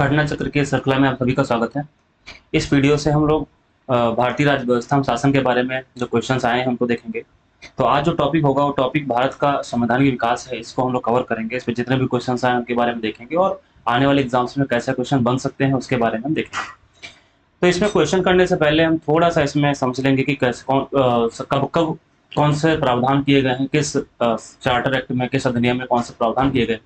घटना चक्र के श्रृंखला में आप सभी का स्वागत है। इस वीडियो से हम लोग भारतीय राज्य व्यवस्था में शासन के बारे में जो क्वेश्चंस आए हैं उनको देखेंगे। तो आज जो टॉपिक होगा वो टॉपिक भारत का संवैधानिक विकास है, इसको हम लोग कवर करेंगे। इसमें जितने भी क्वेश्चंस आए हैं उनके बारे में देखेंगे और आने वाले एग्जाम्स में कैसे क्वेश्चन बन सकते हैं उसके बारे में हम देखेंगे। तो इसमें क्वेश्चन करने से पहले हम थोड़ा सा इसमें समझ लेंगे कि कैसे कब कब कौन से प्रावधान किए गए हैं, किस चार्टर एक्ट में, किस अधिनियम में कौन से प्रावधान किए गए।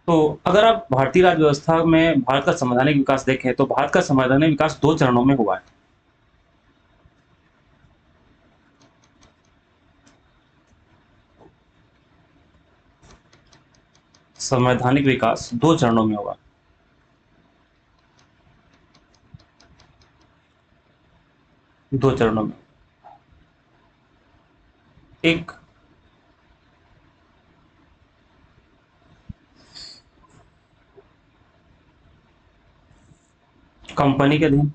तो अगर आप भारतीय राज्य व्यवस्था में भारत का संवैधानिक विकास देखें तो भारत का संवैधानिक विकास 2 चरणों में हुआ है। संवैधानिक विकास 2 चरणों में हुआ। 2 चरणों में। एक कंपनी के अधीन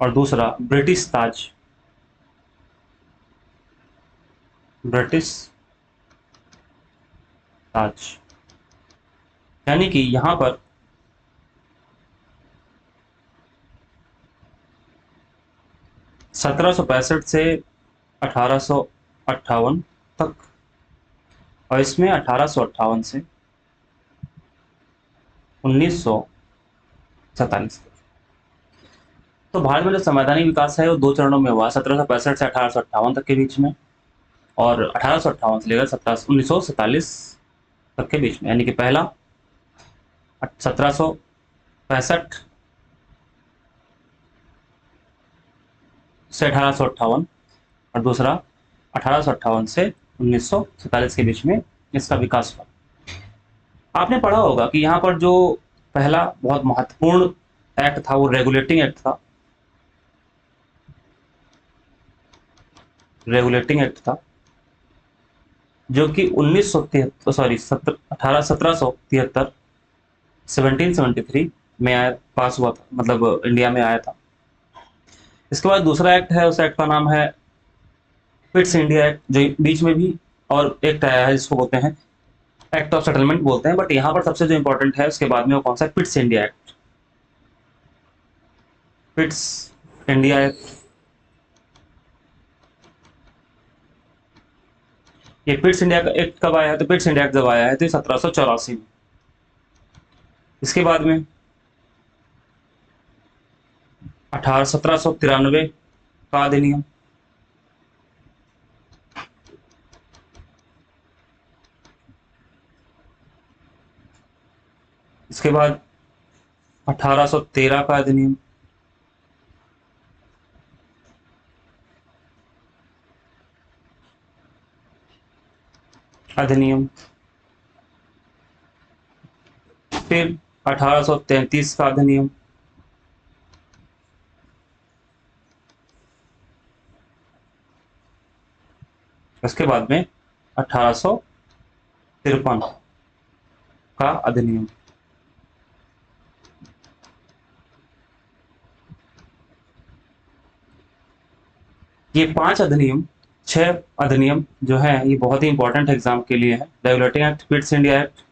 और दूसरा ब्रिटिश ताज। ब्रिटिश ताज। यानी कि यहां पर 1765 से 1858 तक और इसमें 1858 से 1947 तक। तो भारत में जो संवैधानिक विकास है वो 2 चरणों में हुआ, 1765 से 1858 तक के बीच में और 1858 से लेकर 1947 तक के बीच में। यानी कि पहला 1765 से 1858 और दूसरा 1858 से 1947 के बीच में इसका विकास हुआ। आपने पढ़ा होगा कि यहाँ पर जो पहला बहुत महत्वपूर्ण एक्ट था वो रेगुलेटिंग एक्ट था। रेगुलेटिंग एक्ट था जो कि 1973 सॉरी 1773 1773 में आया, पास हुआ था, मतलब इंडिया में आया था। इसके बाद दूसरा एक्ट है, उस एक्ट का नाम है पिट्स इंडिया एक्ट, जो बीच में भी और एक्ट आया है जिसको बोलते हैं एक्ट ऑफ सेटलमेंट बोलते हैं, बट यहाँ पर सबसे जो इंपॉर्टेंट है उसके बाद में वो कौन सा है, Pitt's India act. Pitt's India act. ये पिट्स इंडिया एक्ट कब आया है, तो पिट्स इंडिया एक्ट जब आया है तो 1784 में। इसके बाद में 1793 का अधिनियम। इसके बाद 1813 का अधिनियम। अधिनियम। फिर 1833 का अधिनियम। उसके बाद में 1853 का अधिनियम। ये 5 अधिनियम, 6 अधिनियम जो है ये बहुत ही इंपॉर्टेंट एग्जाम के लिए है। Regulating act, Pitt's India act,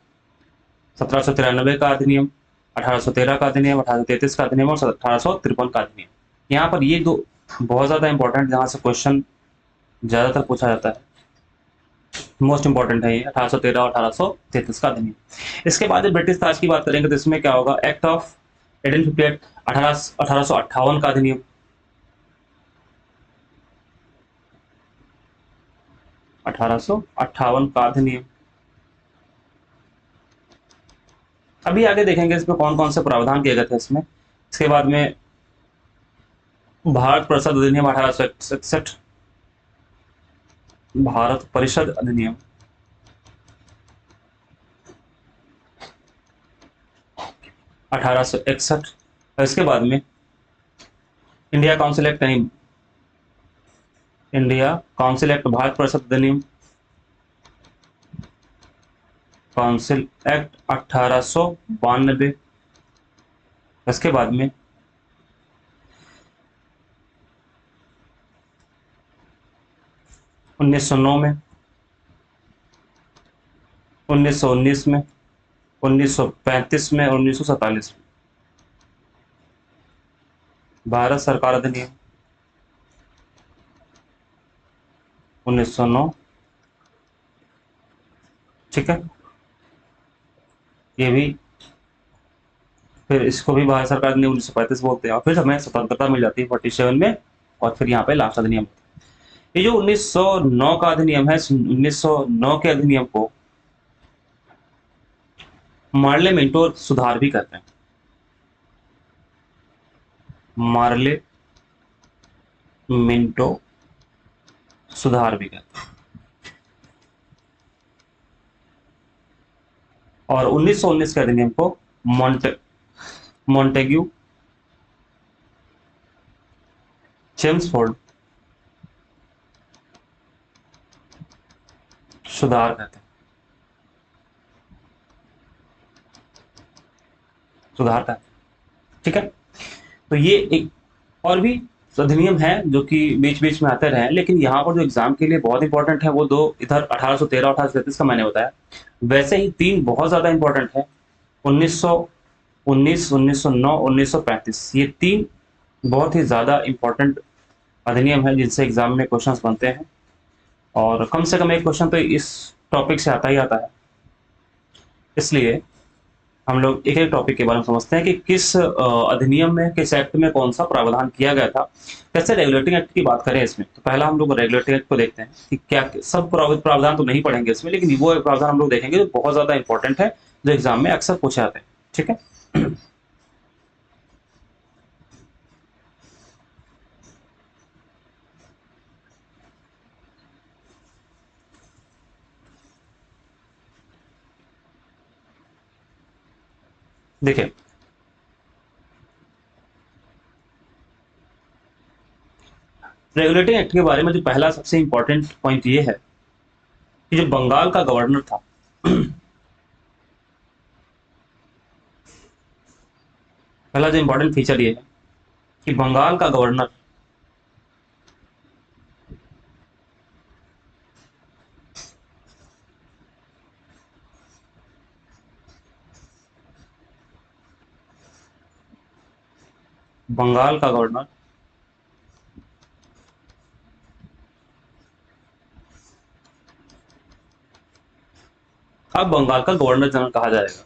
1793 का अधिनियम, 1813 का अधिनियम, 1833 का अधिनियम और 1853 का अधिनियम। यहाँ पर ये दो बहुत ज्यादा इंपॉर्टेंट, जहाँ से क्वेश्चन ज्यादातर पूछा जाता है, मोस्ट इंपॉर्टेंट है ये 1813 और 1833 का अधिनियम। इसके बाद जब ब्रिटिश ताज की बात करेंगे तो इसमें क्या होगा, एक्ट ऑफ 1858, 1858 का अधिनियम। 1858 का अधिनियम। अभी आगे देखेंगे इसमें कौन कौन से प्रावधान किए गए थे इसमें। इसके बाद में भारत परिषद अधिनियम 1861, भारत परिषद अधिनियम 1861। और इसके बाद में इंडिया काउंसिल एक्ट, नहीं, इंडिया काउंसिल एक्ट, भारत परिषद अधिनियम, काउंसिल एक्ट 1892। इसके बाद में 1909 में 1919 में, 1935 में, 1947 में। भारत सरकार अधिनियम 1909। ठीक है, ये भी, फिर इसको भी भारत सरकार ने 1935 बोलते हैं, और फिर हमें स्वतंत्रता मिल जाती है 47 में, और फिर यहाँ पे लास्ट अधिनियम। ये जो 1909 का अधिनियम है, 1909 के अधिनियम को मार्ले मिंटो सुधार भी कहते हैं। मार्ले मिंटो सुधार भी कहते हैं। और 1919 के अधिनियम को मॉन्टेग्यू चेम्सफोर्ड सुधार कहते हैं। सुधार कहते हैं। ठीक है, तो ये एक और भी अधिनियम है जो कि बीच बीच में आते रहे, लेकिन यहाँ पर जो एग्जाम के लिए बहुत इंपॉर्टेंट है वो दो, इधर 1813 1833 का मैंने बताया। वैसे ही तीन बहुत ज्यादा इंपॉर्टेंट है, 1919, 1909, 1935। ये तीन बहुत ही ज्यादा इंपॉर्टेंट अधिनियम है जिनसे एग्जाम में क्वेश्चंस बनते हैं, और कम से कम एक क्वेश्चन तो इस टॉपिक से आता ही आता है। इसलिए हम लोग एक एक टॉपिक के बारे में समझते हैं कि किस अधिनियम में, किस एक्ट में कौन सा प्रावधान किया गया था। जैसे रेगुलेटिंग एक्ट की बात करें इसमें, तो पहला हम लोग रेगुलेटिंग एक्ट को देखते हैं कि क्या सब प्रावधान तो नहीं पढ़ेंगे इसमें, लेकिन वो प्रावधान हम लोग देखेंगे जो बहुत ज्यादा इंपॉर्टेंट है, जो एग्जाम में अक्सर पूछे जाते हैं। ठीक है, देखिए, रेगुलेटिंग एक्ट के बारे में जो पहला सबसे इंपॉर्टेंट पॉइंट ये है कि जो बंगाल का गवर्नर था, पहला जो इंपॉर्टेंट फीचर ये है कि बंगाल का गवर्नर बंगाल का गवर्नर अब बंगाल का गवर्नर जनरल कहा जाएगा।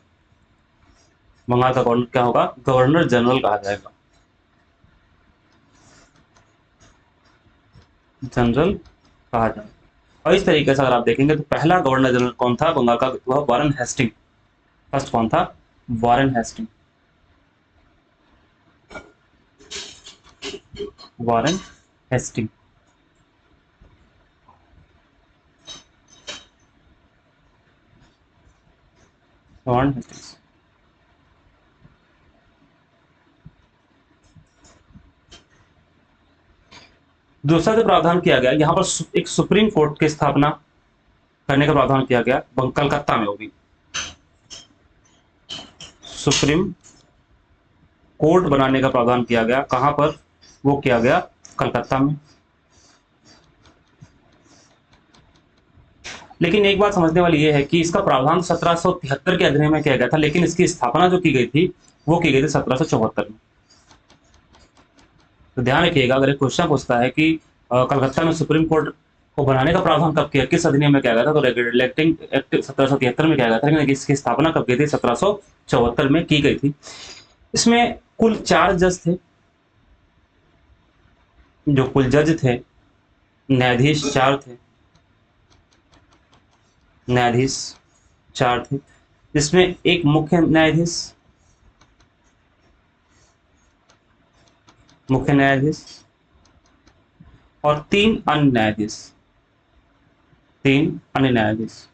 बंगाल का गवर्नर क्या होगा? गवर्नर जनरल कहा जाएगा, जनरल कहा जाएगा। और इस तरीके से अगर आप देखेंगे तो पहला गवर्नर जनरल कौन था बंगाल का? वह वारेन हेस्टिंग। फर्स्ट कौन था? Warren Hasting. Warren Hasting. Warren Hastings. दूसरा जो प्रावधान किया गया, यहां पर एक सुप्रीम कोर्ट की स्थापना करने का प्रावधान किया गया, कलकत्ता में होगी। सुप्रीम कोर्ट बनाने का प्रावधान किया गया, कहां पर? वो किया गया कलकत्ता में। लेकिन एक बात समझने वाली ये है कि इसका प्रावधान 1773 के अधिनियम में किया गया था, लेकिन इसकी स्थापना जो की गई थी वो की गई थी 1774 में। तो ध्यान रखिएगा, अगर एक क्वेश्चन पूछता है कि कलकत्ता में सुप्रीम कोर्ट को बनाने का प्रावधान कब किया, किस अधिनियम में किया गया था, तो रेगुलेटिंग एक्ट 1773 में किया गया था, लेकिन इसकी स्थापना कब की थी? 1774 में की गई थी। इसमें कुल 4 जज थे, जो कुल जज थे, न्यायाधीश 4 थे, न्यायाधीश 4 थे, जिसमें एक मुख्य न्यायाधीश और 3 अन्य न्यायाधीश, 3 अन्य न्यायाधीश।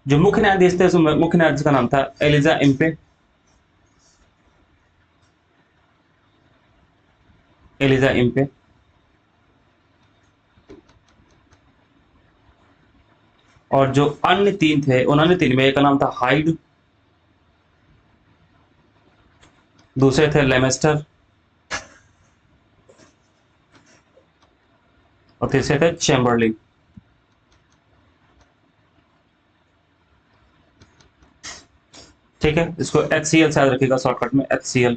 जो मुख्य न्यायाधीश थे, मुख्य न्यायाधीश का नाम था एलिजा इम्पे। Elijah Impey. और जो अन्य 3 थे, उन्होंने 3 में एक का नाम था हाइड, दूसरे थे लेमेस्टर, और तीसरे थे चैम्बरलिन। ठीक है, इसको HCL शायद रखिएगा शॉर्टकट में, HCL।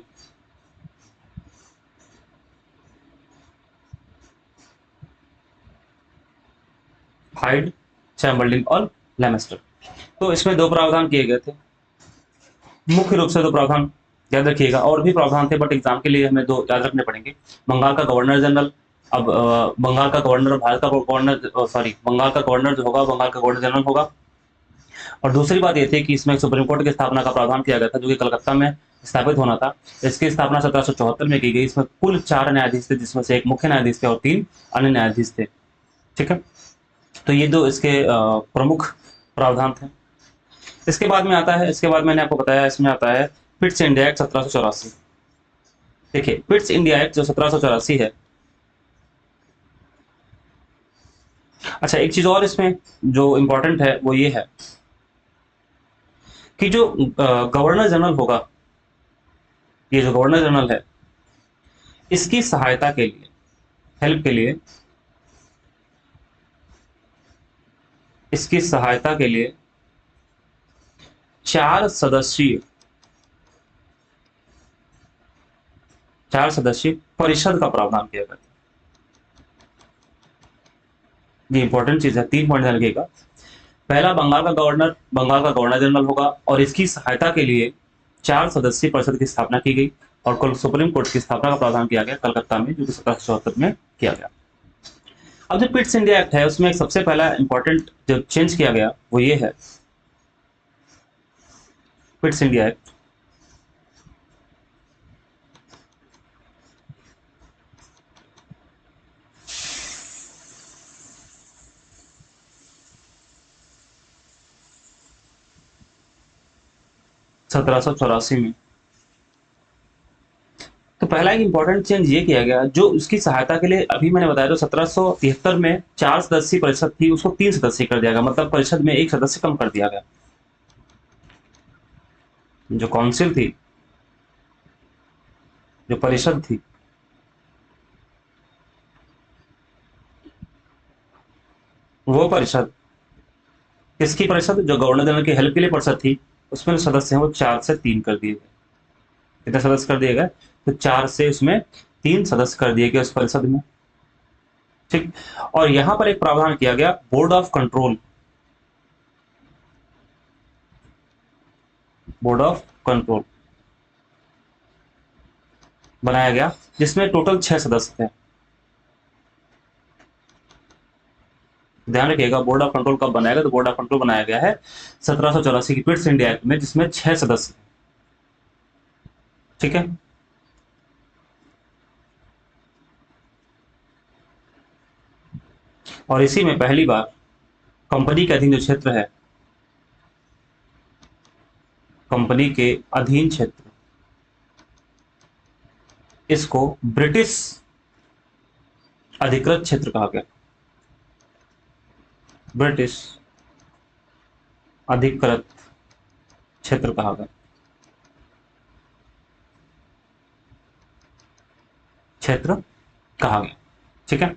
हाइड, चैम्बरलिन और लेमेस्टर। तो इसमें दो प्रावधान किए गए थे, मुख्य रूप से दो प्रावधान याद रखिएगा। और भी प्रावधान थे बट एग्जाम के लिए हमें दो याद रखने पड़ेंगे। बंगाल का गवर्नर जनरल, अब बंगाल का गवर्नर, भारत का गवर्नर, सॉरी, बंगाल का गवर्नर जो होगा, बंगाल का गवर्नर जनरल होगा। और दूसरी बात ये थी कि इसमें सुप्रीम कोर्ट की स्थापना का प्रावधान किया गया था, जो कि कलकत्ता में स्थापित होना था। इसकी स्थापना 1774 में की गई। इसमें कुल 4 न्यायाधीश थे, जिसमें से एक मुख्य न्यायाधीश थे और 3 अन्य न्यायाधीश थे। ठीक है, तो ये दो इसके प्रमुख प्रावधान थे। इसके बाद में आता है, इसके बाद मैंने आपको बताया, इसमें आता है पिट्स इंडिया एक्ट 1784। देखिए, पिट्स इंडिया एक्ट जो 1784 है। अच्छा, एक चीज और इसमें जो इंपॉर्टेंट है वो ये है कि जो गवर्नर जनरल होगा, ये जो गवर्नर जनरल है, इसकी सहायता के लिए, हेल्प के लिए, इसकी सहायता के लिए 4 सदस्यीय, 4 सदस्यीय परिषद का प्रावधान किया गया। ये इंपॉर्टेंट चीज है, 3 पॉइंट ध्यान रखिएगा। पहला, बंगाल का गवर्नर जनरल होगा और इसकी सहायता के लिए 4 सदस्यीय परिषद की स्थापना की गई। और कल सुप्रीम कोर्ट की स्थापना का प्रावधान किया गया कलकत्ता में, जो कि 1774 में किया गया। अब जो पिट्स इंडिया एक्ट है, उसमें सबसे पहला इंपॉर्टेंट जो चेंज किया गया वो ये है, पिट्स इंडिया एक्ट (1784) में। तो पहला एक इंपॉर्टेंट चेंज ये किया गया, जो उसकी सहायता के लिए, अभी मैंने बताया, जो 1773 में 4 सदस्यीय परिषद थी, उसको 3 सदस्य कर दिया गया। मतलब परिषद में एक सदस्य कम कर दिया गया। जो काउंसिल थी, जो परिषद थी, वो परिषद, किसकी परिषद, जो गवर्नर जनरल की हेल्प के लिए परिषद थी, उसमें जो सदस्य हैं वो 4 से 3 कर दिए गए। कितने सदस्य कर दिए गए? तो 4 से उसमें 3 सदस्य कर दिए गए उस परिषद में। ठीक। और यहां पर एक प्रावधान किया गया, board of control, board of control बनाया गया, जिसमें टोटल 6 सदस्य थे। ध्यान रखिएगा, बोर्ड ऑफ कंट्रोल कब बनाया गया? तो बोर्ड ऑफ कंट्रोल बनाया गया है 1784 की पिट्स इंडिया एक्ट में, जिसमें 6 सदस्य। ठीक है, और इसी में पहली बार कंपनी के अधीन जो क्षेत्र है, कंपनी के अधीन क्षेत्र, इसको ब्रिटिश अधिकृत क्षेत्र कहा गया। ब्रिटिश अधिकृत क्षेत्र कहा गया, क्षेत्र कहा गया। ठीक है,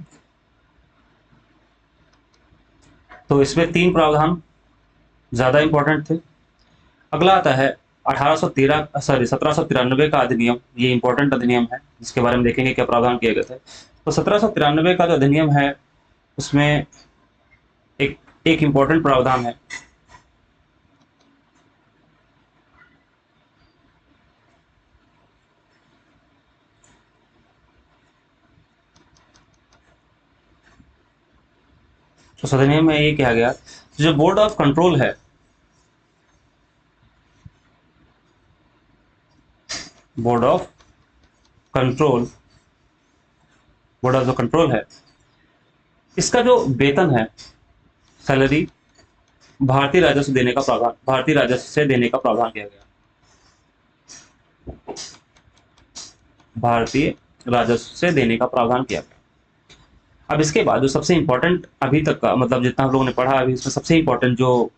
तो इसमें 3 प्रावधान ज्यादा इंपॉर्टेंट थे। अगला आता है 1793 का अधिनियम। ये इंपॉर्टेंट अधिनियम है, जिसके बारे में देखेंगे क्या प्रावधान किए गए थे। तो 1793 का जो अधिनियम है, उसमें एक एक इंपॉर्टेंट प्रावधान है, तो अधिनियम में ये कहा गया, जो बोर्ड ऑफ कंट्रोल है, board of control, board of जो कंट्रोल है, इसका जो वेतन है, सैलरी, भारतीय राजस्व देने का प्रावधान, भारतीय राजस्व से देने का प्रावधान किया गया। भारतीय राजस्व से देने का प्रावधान किया गया। अब इसके बाद जो सबसे इंपॉर्टेंट अभी तक का, मतलब जितना हम लोगों ने पढ़ा अभी, इसमें सबसे इंपॉर्टेंट जो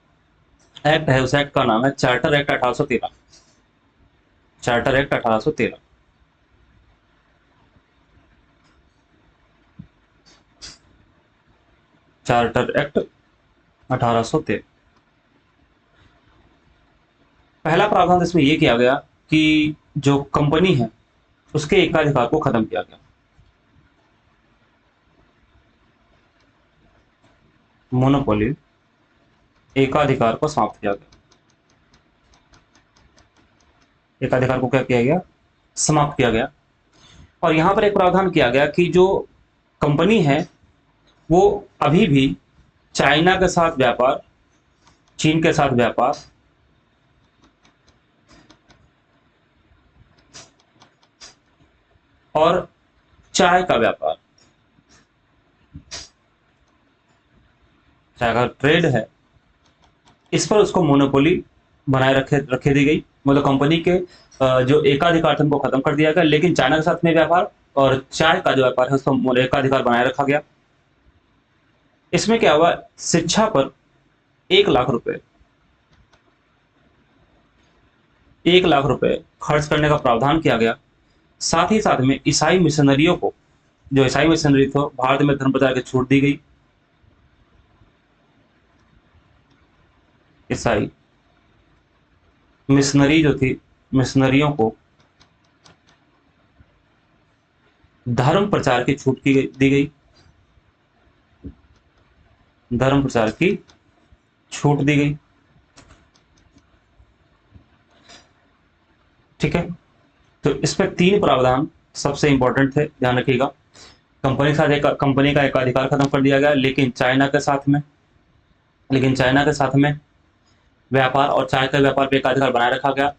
एक्ट है, उस एक्ट का नाम है charter act 1813। Charter act 1813। Charter act 1813। पहला प्रावधान इसमें यह किया गया कि जो कंपनी है उसके एकाधिकार को खत्म किया गया। मोनोपोली, एकाधिकार को समाप्त किया गया। एकाधिकार को क्या किया गया? समाप्त किया गया। और यहां पर एक प्रावधान किया गया कि जो कंपनी है वो अभी भी चाइना के साथ व्यापार, चीन के साथ व्यापार, और चाय का व्यापार, चाय का ट्रेड है, इस पर उसको मोनोपोली बनाए रखे दी गई। मतलब कंपनी के जो एकाधिकार थे उनको खत्म कर दिया गया, लेकिन चाइना के साथ में व्यापार और चाय का जो व्यापार है उसको एकाधिकार बनाए रखा गया। इसमें क्या हुआ? शिक्षा पर 1 लाख रुपए 1 लाख रुपए खर्च करने का प्रावधान किया गया। साथ ही साथ में ईसाई मिशनरियों को, जो ईसाई मिशनरी थे, भारत में धर्म प्रचार की छूट दी गई। ईसाई मिशनरी जो थी, मिशनरियों को धर्म प्रचार की छूट दी गई। धर्म प्रचार की छूट दी गई। ठीक है, तो इसमें 3 प्रावधान सबसे इंपॉर्टेंट थे, ध्यान रखिएगा। कंपनी का एकाधिकार खत्म कर दिया गया, लेकिन चाइना के साथ में व्यापार और चाय के व्यापार पर एकाधिकार बनाए रखा गया।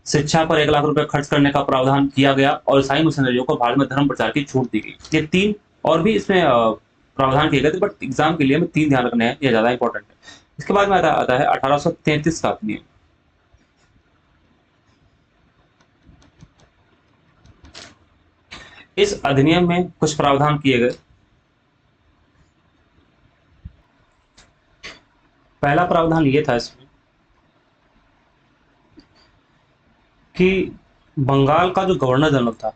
शिक्षा पर 1 लाख रुपए खर्च करने का प्रावधान किया गया और ईसाई मिशनरियों को भारत में धर्म प्रचार की छूट दी गई। ये 3 और भी इसमें प्रावधान किए गए थे, बट एग्जाम के लिए हमें 3 ध्यान रखने हैं, ये ज्यादा इंपॉर्टेंट है। इसके बाद में आता है 1833 का अधिनियम। इस अधिनियम में कुछ प्रावधान किए गए। पहला प्रावधान ये था इसमें कि बंगाल का जो गवर्नर जनरल था,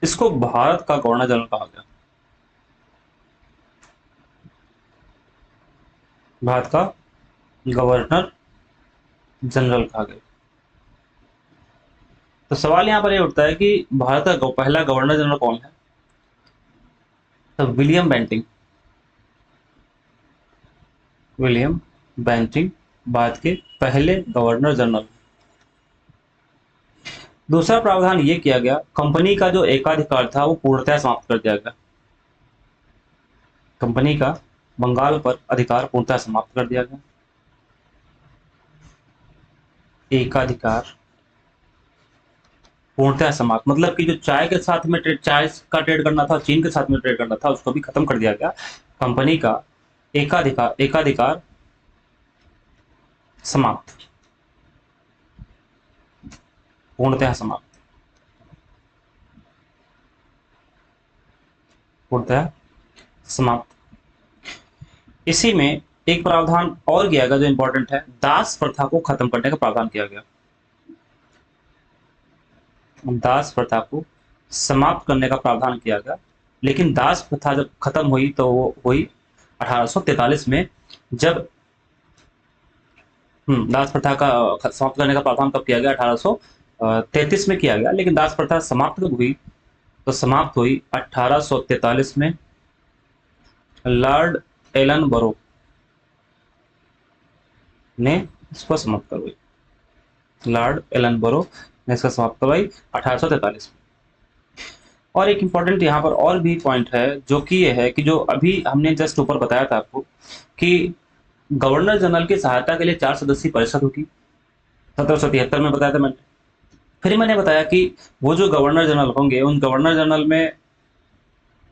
इसको भारत का गवर्नर जनरल कहा गया। भारत का गवर्नर जनरल कहा गया। तो सवाल यहां पर यह उठता है कि भारत का पहला गवर्नर जनरल कौन है? तो विलियम बेंटिंक भारत के पहले गवर्नर जनरल। दूसरा प्रावधान यह किया गया, कंपनी का जो एकाधिकार था वो पूर्णतः समाप्त कर दिया गया। कंपनी का बंगाल पर अधिकार पूर्णतः समाप्त कर दिया गया। एकाधिकार पूर्णतः समाप्त, मतलब कि जो चाय के साथ में चाय का ट्रेड करना था, चीन के साथ में ट्रेड करना था, उसको भी खत्म कर दिया गया। कंपनी का एकाधिकार समाप्त, पूर्णतः समाप्त, पूर्णतः समाप्त। इसी में एक प्रावधान और किया गया जो इंपॉर्टेंट है, दास प्रथा को खत्म करने का प्रावधान किया गया। दास प्रथा को समाप्त करने का प्रावधान किया गया, लेकिन दास प्रथा जब खत्म हुई तो वो हुई 1843 में, जब दास प्रथा का समाप्त करने का प्रावधान कब किया गया? 1833 में किया गया, लेकिन दास प्रथा समाप्त कब हुई? तो समाप्त हुई 1843 में। लॉर्ड एलनबरो ने इसको समाप्त करवाई। लॉर्ड एलनबरो ने इसका समाप्त करवाई 1843 में। और एक इंपॉर्टेंट यहाँ पर और भी पॉइंट है, जो कि ये है कि जो अभी हमने जस्ट ऊपर बताया था आपको कि गवर्नर जनरल की सहायता के लिए 4 सदस्यीय परिषद होगी, 1773 में बताया था मैंने। फिर मैंने बताया कि वो जो गवर्नर जनरल होंगे, उन गवर्नर जनरल में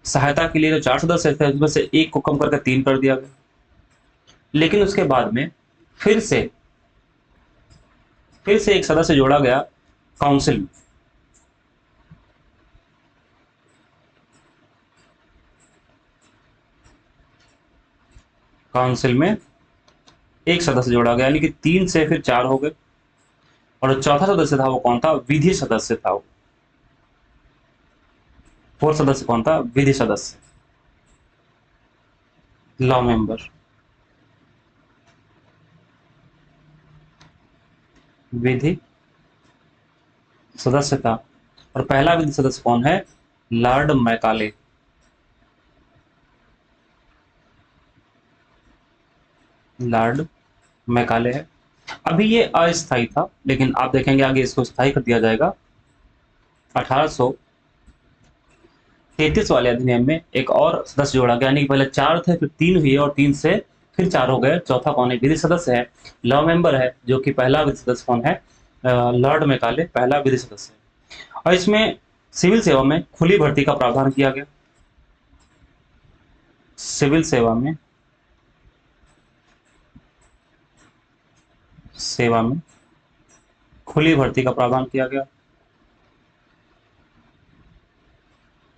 सहायता के लिए जो 4 सदस्य थे उसमें से 1 को कम करके 3 कर दिया गया। लेकिन उसके बाद में फिर से एक सदस्य जोड़ा गया काउंसिल में। काउंसिल में एक सदस्य जोड़ा गया, यानी कि 3 से फिर 4 हो गए। और जो चौथा सदस्य था वो कौन था? विधि सदस्य था वो। फोर्थ सदस्य कौन था? विधि सदस्य, लॉ मेंबर, विधि सदस्य था। और पहला विधि सदस्य कौन है? Lord Macaulay. लॉर्ड मैकाले है। अभी ये अस्थायी था, लेकिन आप देखेंगे आगे इसको स्थायी कर दिया जाएगा। 1833 वाले अधिनियम में एक और सदस्य जोड़ा गया, यानी कि पहले 4 थे, फिर 3 हुए, और 3 से फिर 4 हो गए। चौथा कौन है? विधि सदस्य है, लॉ मेंबर है, जो कि पहला विधि सदस्य कौन है? लॉर्ड मैकाले पहला विधि सदस्य है। और इसमें सिविल सेवा में खुली भर्ती का प्रावधान किया गया। सिविल सेवा में खुली भर्ती का प्रावधान किया गया।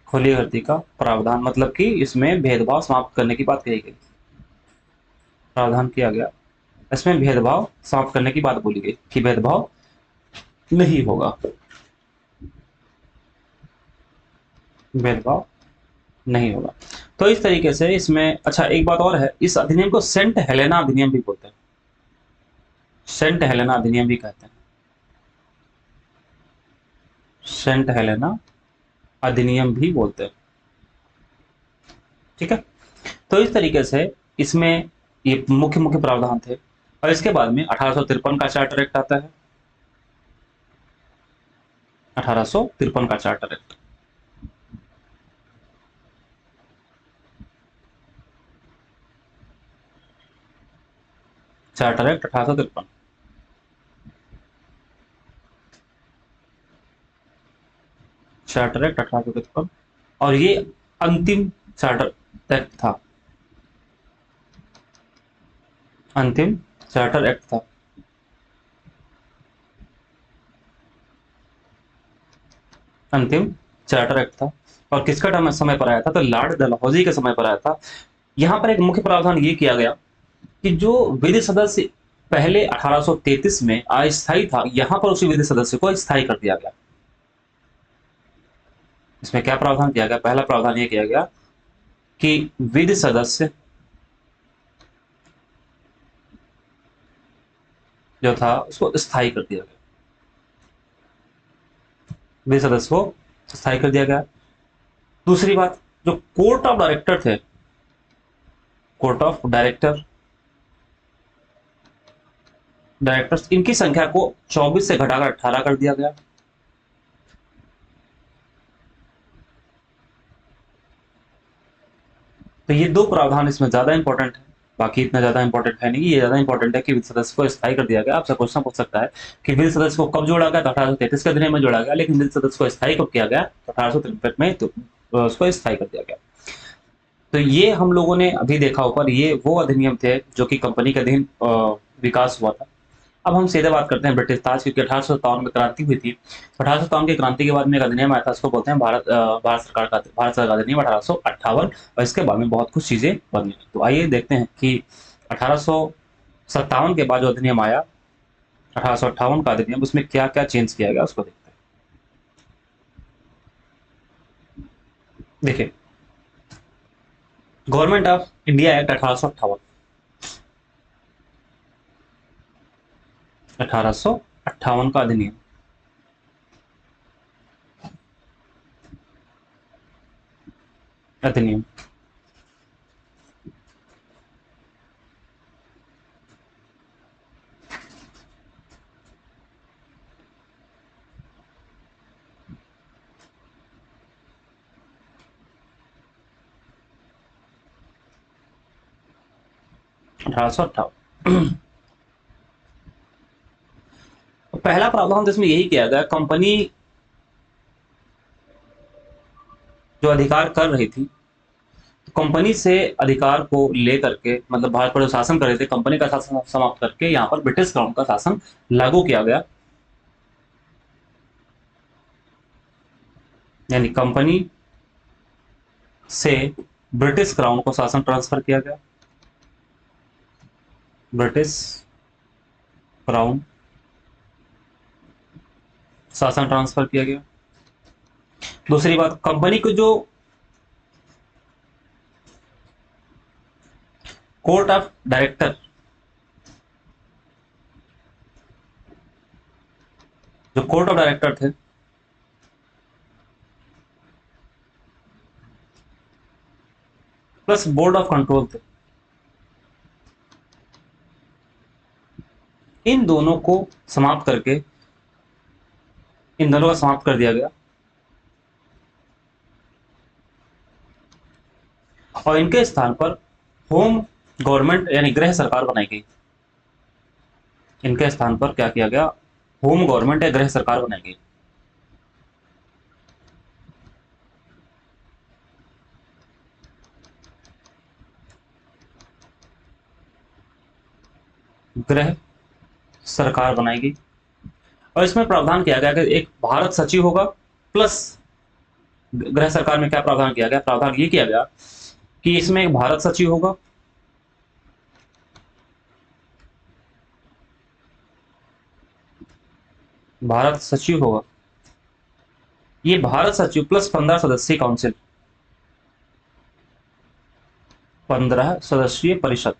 खुली भर्ती का प्रावधान मतलब कि इसमें भेदभाव समाप्त करने की बात कही गई, प्रावधान किया गया। इसमें भेदभाव समाप्त करने की बात बोली गई कि भेदभाव नहीं होगा, भेदभाव नहीं होगा। तो इस तरीके से इसमें, अच्छा एक बात और है, इस अधिनियम को सेंट हेलेना अधिनियम भी बोलते हैं। सेंट हेलेना अधिनियम भी कहते हैं। सेंट हेलेना अधिनियम भी बोलते हैं। ठीक है। तो इस तरीके से इसमें ये मुख्य मुख्य प्रावधान थे। और इसके बाद में 1853 का चार्टर एक्ट आता है। 1853 का charter act. Charter act 1853। Charter act 1853, और ये अंतिम चार्टर एक्ट था। अंतिम चार्टर एक्ट था। अंतिम चार्टर एक्ट था। और किसका समय पर आया था? तो लॉर्ड डलहौजी के समय पर आया था। यहां पर एक मुख्य प्रावधान ये किया गया कि जो विधि सदस्य पहले 1833 में अस्थायी था, यहां पर उसी विधि सदस्य को स्थायी कर दिया गया। इसमें क्या प्रावधान किया गया? पहला प्रावधान यह किया गया कि विधि सदस्य जो था उसको स्थायी कर दिया गया। विधि सदस्य को स्थायी कर दिया गया। दूसरी बात, जो कोर्ट ऑफ डायरेक्टर थे, कोर्ट ऑफ डायरेक्टर्स, इनकी संख्या को 24 से घटाकर 18 कर दिया गया। तो ये दो प्रावधान इसमें ज्यादा इंपॉर्टेंट है, बाकी इतना ज्यादा इंपॉर्टेंट है नहीं। ये ज्यादा इंपॉर्टेंट है कि विधि सदस्य को स्थायी कर दिया गया। आपसे क्वेश्चन पूछ सकता है कि विधि सदस्य को कब जोड़ा गया? तो 1833 के अधिनियम में जोड़ा गया, लेकिन विधि सदस्य को स्थायी कब किया गया? तो 1853 में, तो उसको स्थायी कर दिया गया। तो ये हम लोगों ने अभी देखा ऊपर, ये वो अधिनियम थे जो कि कंपनी के अधीन विकास हुआ था। अब हम सीधे बात करते हैं ब्रिटिश ताज, क्योंकि 1857 में क्रांति हुई थी। 1857 की क्रांति के बाद में एक अधिनियम आया था, उसको बोलते हैं भारत सरकार अधिनियम 1858। और इसके बाद में बहुत कुछ चीजें बदली। तो आइए देखते हैं कि 1857 के बाद जो अधिनियम आया, 1858 का अधिनियम, उसमें क्या क्या चेंज किया गया उसको देखते हैं। देखिए, गवर्नमेंट ऑफ इंडिया एक्ट 1858, 1858 का अधिनियम। अधिनियम 1858। पहला प्रावधान तो इसमें यही किया गया, कंपनी जो अधिकार कर रही थी, कंपनी से अधिकार को लेकर के, मतलब भारत पर जो शासन कर रहे थे, कंपनी का शासन समाप्त करके यहाँ पर ब्रिटिश क्राउन का शासन लागू किया गया। यानी कंपनी से ब्रिटिश क्राउन को शासन ट्रांसफर किया गया। ब्रिटिश क्राउन शासन ट्रांसफर किया गया। दूसरी बात, कंपनी को जो कोर्ट ऑफ डायरेक्टर, जो कोर्ट ऑफ डायरेक्टर थे, प्लस बोर्ड ऑफ कंट्रोल थे, इन दोनों को समाप्त करके, इन दोनों का समाप्त कर दिया गया और इनके स्थान पर होम गवर्नमेंट यानी गृह सरकार बनाई गई। इनके स्थान पर क्या किया गया, होम गवर्नमेंट या गृह सरकार बनाई गई। गृह सरकार बनाई गई और इसमें प्रावधान किया गया कि एक भारत सचिव होगा, प्लस गृह सरकार में क्या प्रावधान किया गया, प्रावधान ये किया गया कि इसमें एक भारत सचिव होगा, भारत सचिव होगा, ये भारत सचिव प्लस 15 सदस्यीय काउंसिल, 15 सदस्यीय परिषद।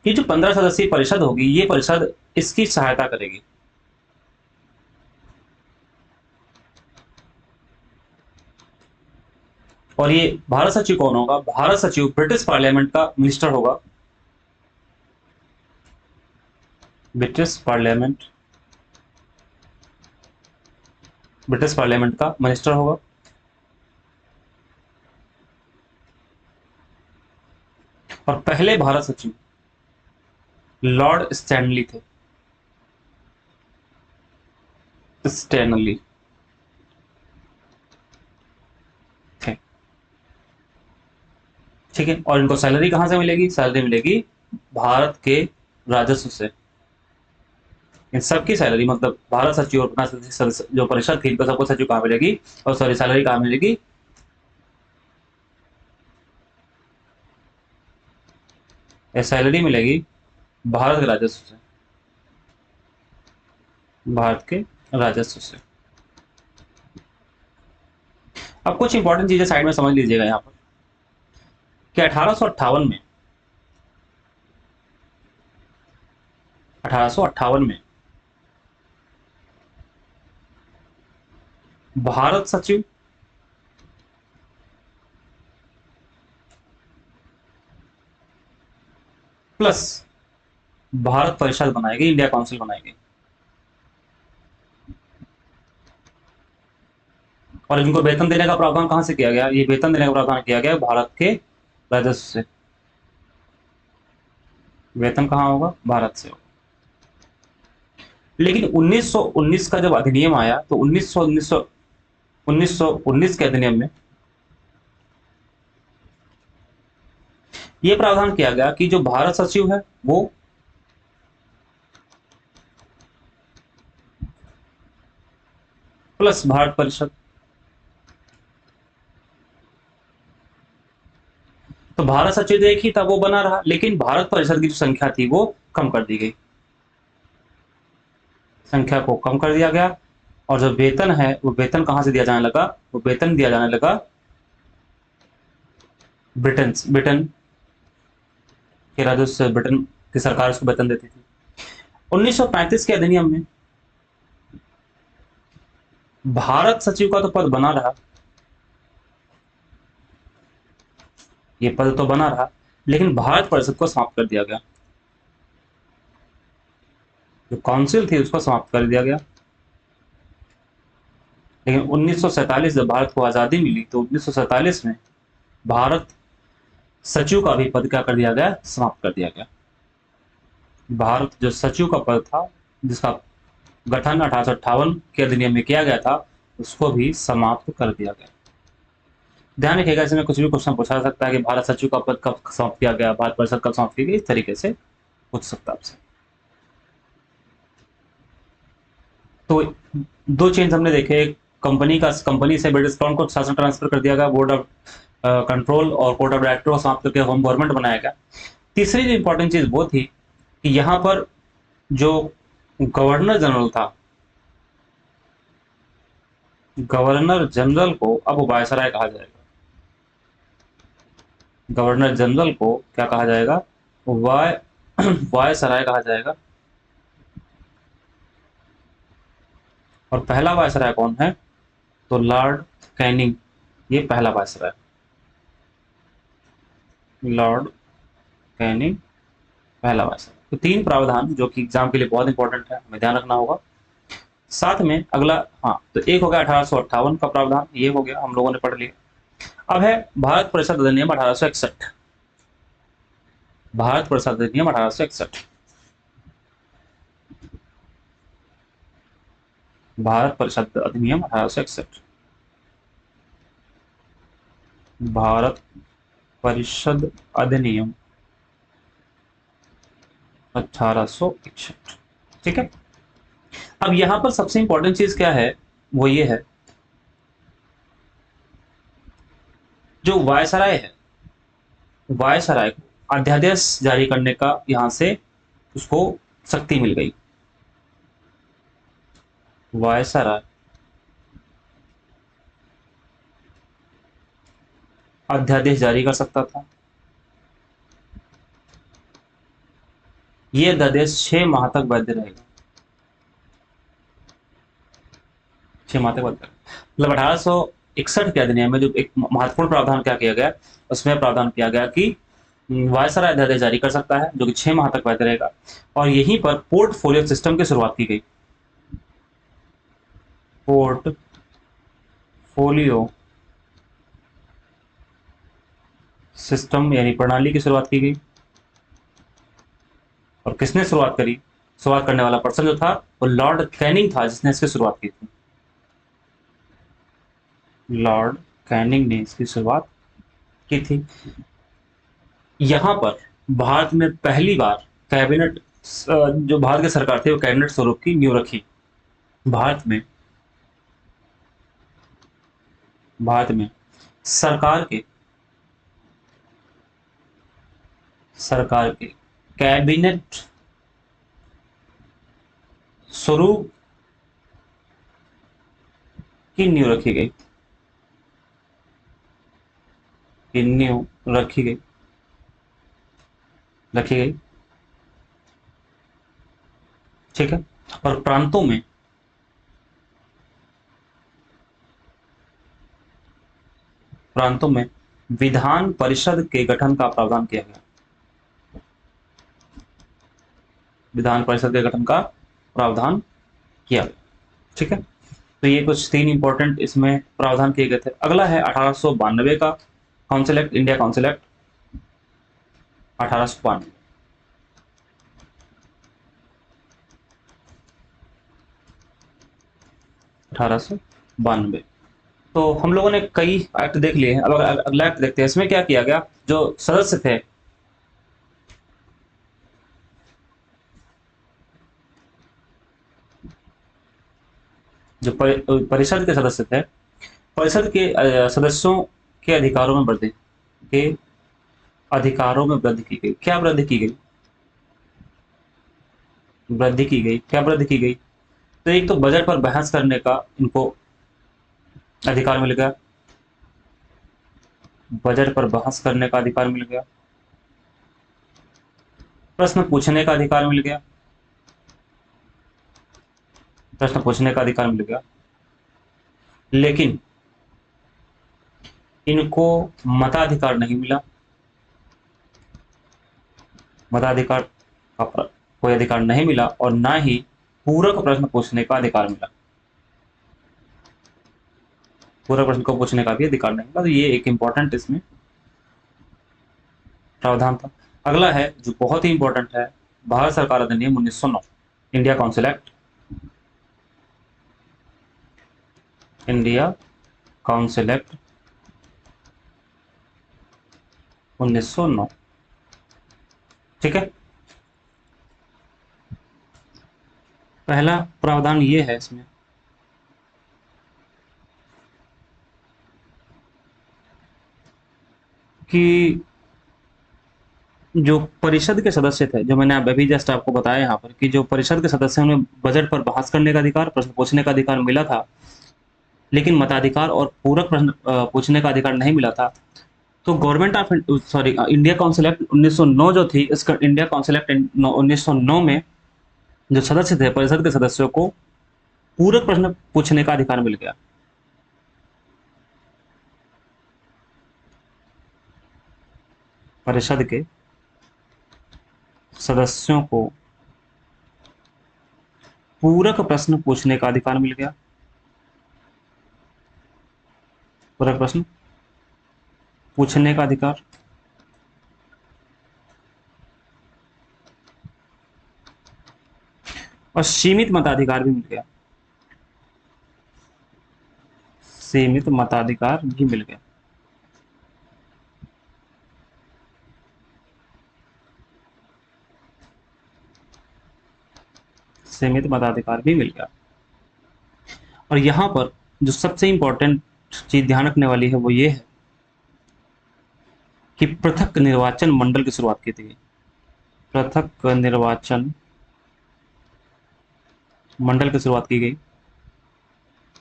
ये जो 15 सदस्यीय परिषद होगी, ये परिषद इसकी सहायता करेगी। और ये भारत सचिव कौन होगा, भारत सचिव ब्रिटिश पार्लियामेंट का मिनिस्टर होगा, ब्रिटिश पार्लियामेंट का मिनिस्टर होगा। और पहले भारत सचिव लॉर्ड स्टैनली थे, स्टैनली थे, ठीक है। और इनको सैलरी कहां से मिलेगी, सैलरी मिलेगी भारत के राजस्व से। इन सबकी सैलरी, मतलब भारत सचिव और 15 जो परिषद थी, इनको सबको सचिव कहां मिलेगी, और सॉरी सैलरी कहां मिलेगी, सैलरी मिलेगी भारत के राजस्व से, भारत के राजस्व से। अब कुछ इंपॉर्टेंट चीजें साइड में समझ लीजिएगा यहां पर कि 1858 में 1858 में भारत सचिव प्लस भारत परिषद बनाई गई, इंडिया काउंसिल बनाई गई। और इनको वेतन देने का प्रावधान कहां से किया गया, ये वेतन देने का प्रावधान किया गया भारत के राजस्व से। वेतन कहां होगा, भारत से होगा। लेकिन 1919 का जब अधिनियम आया, तो 1919 के अधिनियम में यह प्रावधान किया गया कि जो भारत सचिव है वो प्लस भारत परिषद, तो भारत सचिव एक ही था, वो बना रहा, लेकिन भारत परिषद की जो संख्या थी वो कम कर दी गई, संख्या को कम कर दिया गया। और जो वेतन है वो वेतन कहां से दिया जाने लगा, वो वेतन दिया जाने लगा ब्रिटेन के राजस्व से, ब्रिटेन की सरकार उसको वेतन देती थी। 1935 के अधिनियम में भारत सचिव का तो पद बना रहा, ये पद तो बना रहा, लेकिन भारत परिषद को समाप्त कर दिया गया, जो काउंसिल थी उसको समाप्त कर दिया गया। लेकिन 1947 जब भारत को आजादी मिली, तो 1947 में भारत सचिव का भी पद क्या कर दिया गया, समाप्त कर दिया गया। भारत जो सचिव का पद था, जिसका गठन 1858 के अधिनियम में किया गया था, उसको भी समाप्त कर दिया गया। ध्यान रखिएगा, इसमें कुछ भी क्वेश्चन पूछा सकता है कि भारत सचिव का पद कब समाप्त किया गया, भारत परिषद कब समाप्त की गई, इस तरीके से पूछ सकता है आपसे। तो दो चेंज हमने देखे, कंपनी से ब्रिटिश क्राउन को शासन ट्रांसफर कर दिया गया, बोर्ड ऑफ कंट्रोल और कोर्ट ऑफ डायरेक्टर को समाप्त करके होम गवर्नमेंट बनाया गया। तीसरी जो इंपॉर्टेंट चीज वो थी कि यहाँ पर जो गवर्नर जनरल था, गवर्नर जनरल को अब वायसराय कहा जाएगा। गवर्नर जनरल को क्या कहा जाएगा? वाय वायसराय कहा जाएगा। और पहला वायसराय कौन है? तो लॉर्ड कैनिंग, ये पहला वायसराय, लॉर्ड कैनिंग पहला वायसराय। तो तीन प्रावधान जो कि एग्जाम के लिए बहुत इंपॉर्टेंट है, हमें ध्यान रखना होगा। साथ में अगला, हाँ, तो एक हो गया 1858 का प्रावधान, ये हो गया, हम लोगों ने पढ़ लिया। अब है भारत परिषद अधिनियम 1861। भारत परिषद अधिनियम 1861। भारत परिषद अधिनियम 1861। भारत परिषद अधिनियम 1861। ठीक है। अब यहां पर सबसे इंपॉर्टेंट चीज क्या है, वो ये है, जो वायसराय है, वायसराय को अध्यादेश जारी करने का यहां से उसको शक्ति मिल गई। वायसराय अध्यादेश जारी कर सकता था। ये अध्यादेश 6 माह तक वैध रहेगा। 6 माह तक वैध रहेगा। मतलब 1861 के अधिनियम में जो एक महत्वपूर्ण प्रावधान क्या किया गया, उसमें प्रावधान किया गया कि वायसराय अध्यादेश जारी कर सकता है, जो कि 6 माह तक वैध रहेगा। और यहीं पर पोर्टफोलियो सिस्टम की शुरुआत की गई। पोर्टफोलियो सिस्टम यानी प्रणाली की शुरुआत की गई। और किसने शुरुआत करी? शुरुआत करने वाला पर्सन जो था वो लॉर्ड कैनिंग था, जिसने इसकी शुरुआत की थी। लॉर्ड कैनिंग ने इसकी शुरुआत की थी। यहां पर भारत में पहली बार कैबिनेट, जो भारत की सरकार थी वो कैबिनेट स्वरूप की नींव रखी। भारत में, भारत में सरकार के कैबिनेट स्वरूप की नींव रखी गई, की नींव रखी गई, रखी गई। ठीक है। और प्रांतों में विधान परिषद के गठन का प्रावधान किया गया। विधान परिषद के गठन का प्रावधान किया गया। ठीक है। तो ये कुछ 3 इंपॉर्टेंट इसमें प्रावधान किए गए थे। अगला है 1892 का council act, India council act 1892। 1892। तो हम लोगों ने कई एक्ट देख लिए हैं। अब अगला एक्ट देखते हैं। इसमें क्या किया गया, जो सदस्य थे, जो परिषद के सदस्य थे, परिषद के सदस्यों के अधिकारों में वृद्धि, के अधिकारों में वृद्धि की गई। क्या वृद्धि की गई? वृद्धि की गई। क्या वृद्धि की गई? तो एक तो बजट पर बहस करने का इनको अधिकार मिल गया। बजट पर बहस करने का अधिकार मिल गया। प्रश्न पूछने का अधिकार मिल गया। प्रश्न पूछने का अधिकार मिल गया। लेकिन इनको मताधिकार नहीं मिला। मताधिकार का कोई अधिकार नहीं मिला, और ना ही पूरक प्रश्न पूछने का अधिकार मिला। पूरक प्रश्न को पूछने का भी अधिकार नहीं मिला। तो ये एक इंपॉर्टेंट इसमें प्रावधान था। अगला है जो बहुत ही इंपॉर्टेंट है, भारत सरकार अधिनियम 1909, India council act, India council act 1909। ठीक है। पहला प्रावधान ये है इसमें कि जो परिषद के सदस्य थे, जो मैंने अभी जस्ट आपको बताया यहाँ पर, कि जो परिषद के सदस्य उन्हें बजट पर बहस करने का अधिकार, प्रश्न पूछने का अधिकार मिला था। लेकिन मताधिकार और पूरक प्रश्न पूछने का अधिकार नहीं मिला था, तो government of sorry India council act 1909 जो थी, इसका इंडिया काउंसिल एक्ट 1909 में जो सदस्य थे, परिषद के सदस्यों को पूरक प्रश्न पूछने का अधिकार मिल गया। परिषद के सदस्यों को पूरक प्रश्न पूछने का अधिकार मिल गया। पूरक प्रश्न पूछने का अधिकार। और सीमित मताधिकार भी मिल गया। सीमित मताधिकार भी मिल गया। सीमित मताधिकार भी मिल गया। और यहां पर जो सबसे इंपॉर्टेंट चीज ध्यान रखने वाली है वो ये है कि पृथक निर्वाचन मंडल की शुरुआत की थी। पृथक निर्वाचन मंडल की शुरुआत की गई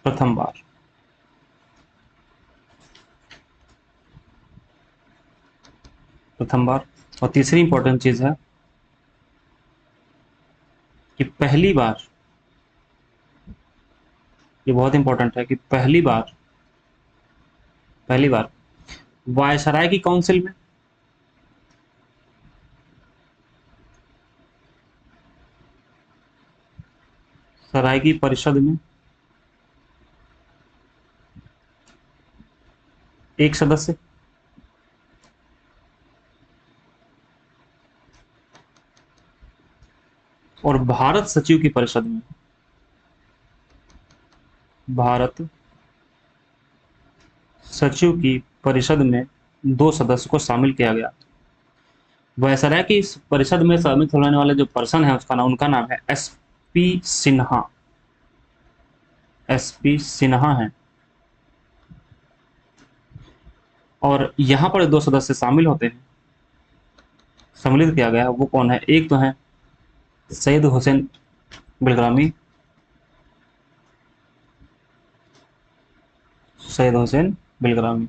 प्रथम बार। प्रथम बार। और तीसरी इंपॉर्टेंट चीज है कि पहली बार, ये बहुत इंपॉर्टेंट है कि पहली बार वायसराय की काउंसिल में, सराय की परिषद में एक सदस्य, और भारत सचिव की परिषद में, भारत सचिव की परिषद में दो सदस्य को शामिल किया गया। वायसराय की इस परिषद में शामिल होने वाले जो पर्सन है उनका नाम है एसपी सिन्हा। एसपी सिन्हा है। और यहां पर दो सदस्य शामिल होते हैं, सम्मिलित किया गया है, वो कौन है? एक तो है सैयद हुसैन बिलग्रामी। सैयद हुसैन बिलग्रामी।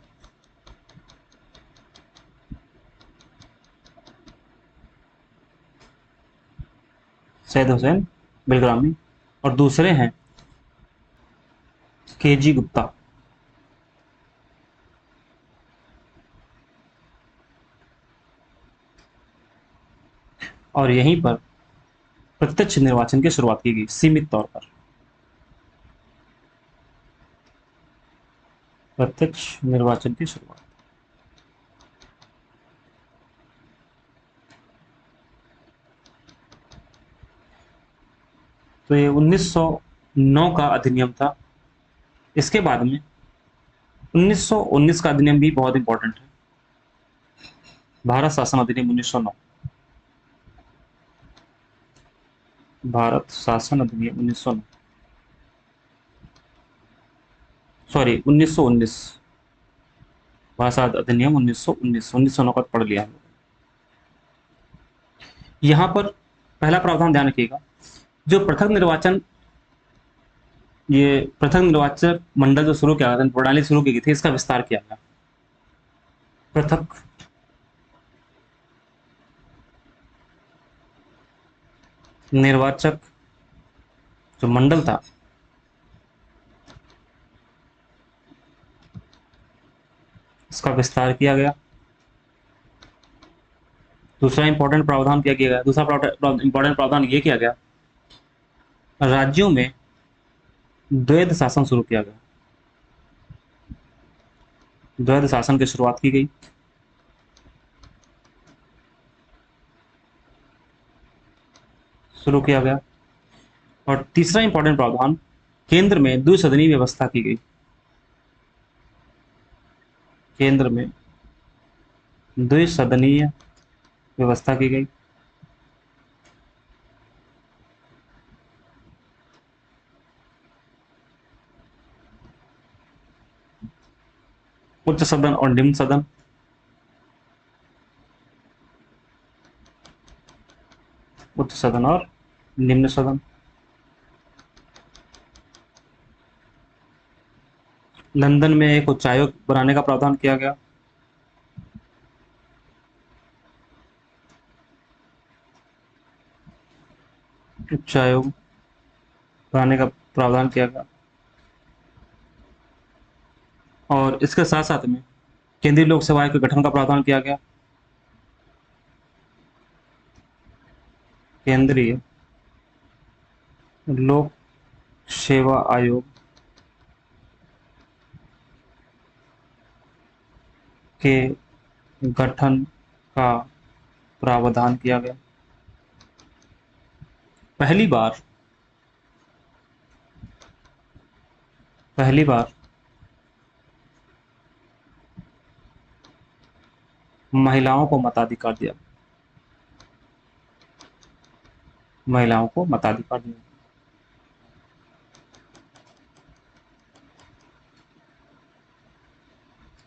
सैयद हुसैन बिलग्रामी। और दूसरे हैं केजी गुप्ता। और यहीं पर प्रत्यक्ष निर्वाचन की शुरुआत की गई सीमित तौर पर। प्रत्यक्ष निर्वाचन की शुरुआत। तो ये 1909 का अधिनियम था। इसके बाद में 1919 का अधिनियम भी बहुत इंपॉर्टेंट है। भारत शासन अधिनियम 1909। भारत शासन अधिनियम 1909, सॉरी 1919। भाषा अधिनियम 1919, 1909 का पढ़ लिया है। यहां पर पहला प्रावधान ध्यान रखिएगा, जो पृथक निर्वाचन, ये पृथक निर्वाचन मंडल जो शुरू किया गया था, प्रणाली शुरू की गई थी, इसका विस्तार किया गया। पृथक निर्वाचक जो मंडल था, इसका विस्तार किया गया। दूसरा इंपॉर्टेंट प्रावधान क्या किया गया? दूसरा इंपॉर्टेंट प्रावधान ये किया गया, राज्यों में द्वैध शासन शुरू किया गया। द्वैध शासन की शुरुआत की गई। शुरू किया गया। और तीसरा इंपॉर्टेंट प्रावधान, केंद्र में द्विसदनीय व्यवस्था की गई। केंद्र में द्विसदनीय व्यवस्था की गई। उच्च सदन और निम्न सदन। उच्च सदन और निम्न सदन। लंदन में एक उच्चायोग बनाने का प्रावधान किया गया। उच्चायोग बनाने का प्रावधान किया गया। और इसके साथ साथ में केंद्रीय लोक सेवा आयोग के गठन का प्रावधान किया गया। केंद्रीय लोक सेवा आयोग के गठन का प्रावधान किया गया। पहली बार महिलाओं को मताधिकार दिया। महिलाओं को मताधिकार दिया।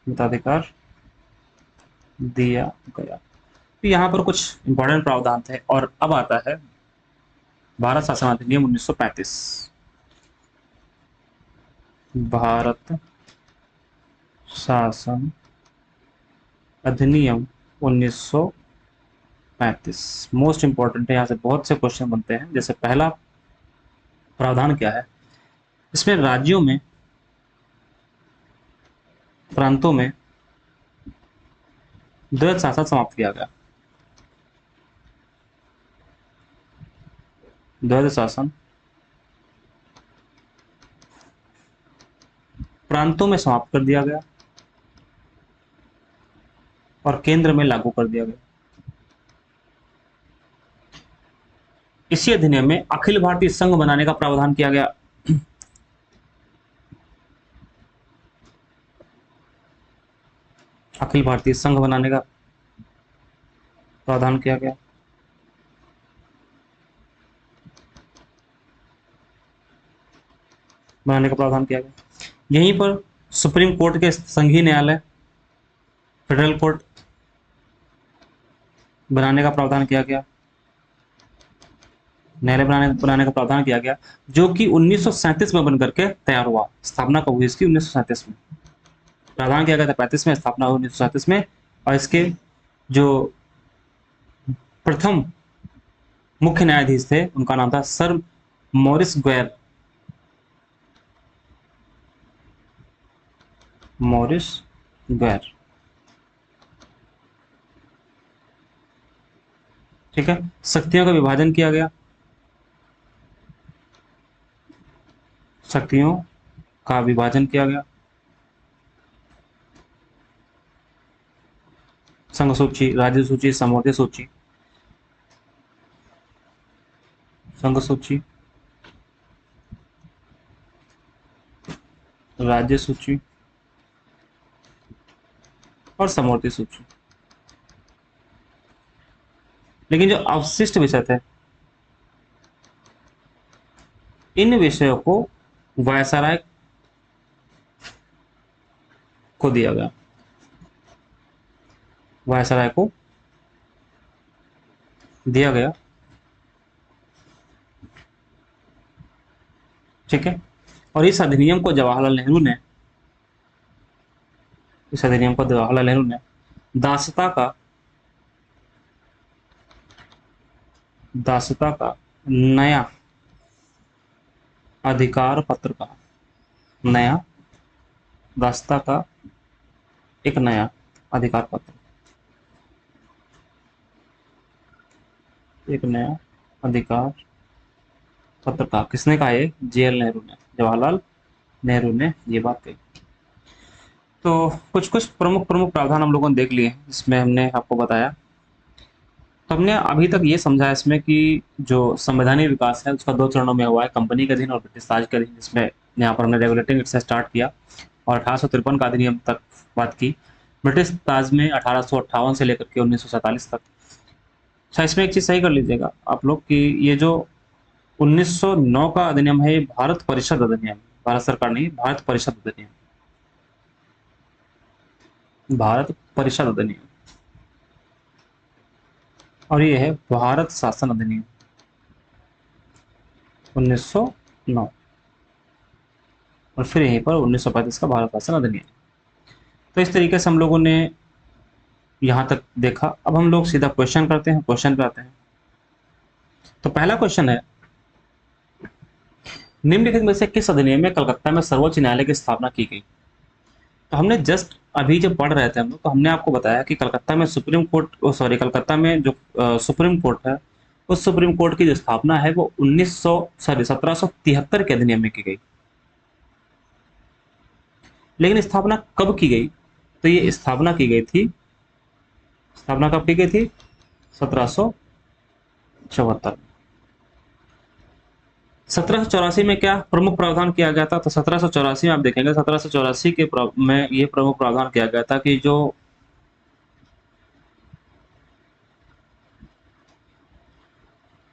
मताधिकार दिया गया। तो यहाँ पर कुछ इंपॉर्टेंट प्रावधान थे और अब आता है भारत शासन अधिनियम 1935। भारत शासन अधिनियम 1935 मोस्ट इंपॉर्टेंट है। यहाँ से बहुत से क्वेश्चन बनते हैं। जैसे पहला प्रावधान क्या है, इसमें राज्यों में, प्रांतों में द्वैध शासन समाप्त किया गया। द्वैध शासन प्रांतों में समाप्त कर दिया गया और केंद्र में लागू कर दिया गया। इसी अधिनियम में अखिल भारतीय संघ बनाने का प्रावधान किया गया। अखिल भारतीय संघ बनाने का प्रावधान किया गया। बनाने का प्रावधान किया गया। यहीं पर सुप्रीम कोर्ट के संघीय न्यायालय, फेडरल कोर्ट बनाने का प्रावधान किया गया। न्यायालय बनाने का प्रावधान किया गया, जो कि 1937 में बनकर के तैयार हुआ। स्थापना कब हुई इसकी? 1937 में। प्रावधान किया गया था 35 में, स्थापना हुई 1937 में। और इसके जो प्रथम मुख्य न्यायाधीश थे उनका नाम था सर मॉरिस ग्वेर। मॉरिस ग्वेर, ठीक है। शक्तियों का विभाजन किया गया। शक्तियों का विभाजन किया गया। संघ सूची, राज्य सूची, समवर्ती सूची। संघ सूची, राज्य सूची और समवर्ती सूची। लेकिन जो अवशिष्ट विषय थे, इन विषयों को वायसराय को दिया गया। वायसराय को दिया गया, ठीक है। और इस अधिनियम को जवाहरलाल नेहरू ने, इस अधिनियम को जवाहरलाल नेहरू ने दासता का नया अधिकार पत्र कहा। नया दासता का एक नया अधिकार पत्र, एक नया अधिकार पत्र कहा। किसने कहा? ये जेएल नेहरू ने, जवाहरलाल नेहरू ने ये बात कही। तो कुछ कुछ प्रमुख प्रमुख प्रावधान हम लोगों ने देख लिए, इसमें हमने आपको बताया। तो हमने अभी तक ये समझा इसमें कि जो संवैधानिक विकास है उसका 2 चरणों में हुआ है, कंपनी के अधीन और ब्रिटिश राज के अधीन। जिसमें यहाँ पर हमने रेगुलेटिंग एक्ट से स्टार्ट किया और 1853 का अधिनियम तक बात की। ब्रिटिश राज में 1858 से लेकर के 1947 तक। अच्छा, इसमें एक चीज सही कर लीजिएगा आप लोग कि ये जो 1909 का अधिनियम है, ये भारत परिषद अधिनियम, भारत सरकार नहीं, भारत परिषद अधिनियम, भारत परिषद अधिनियम। और ये है भारत शासन अधिनियम 1909। और फिर यहीं पर 1935 का भारत शासन अधिनियम। तो इस तरीके से हम लोगों ने यहाँ तक देखा। अब हम लोग सीधा क्वेश्चन करते हैं, क्वेश्चन पे आते हैं। तो पहला क्वेश्चन है, निम्नलिखित में से किस अधिनियम में कलकत्ता में सर्वोच्च न्यायालय की स्थापना की गई? तो हमने जस्ट अभी जब पढ़ रहे थे हम लोग, तो हमने आपको बताया कि कलकत्ता में सुप्रीम कोर्ट, सॉरी, कलकत्ता में जो सुप्रीम कोर्ट है, उस सुप्रीम कोर्ट की जो स्थापना है वो 1773 के अधिनियम में की गई। लेकिन स्थापना कब की गई? तो ये स्थापना की गई थी, स्थापना कब की गई थी? 1774। 1784 में क्या प्रमुख प्रावधान किया गया था? तो 1784 में आप देखेंगे, 1784 के में ये प्रमुख प्रावधान किया गया था कि जो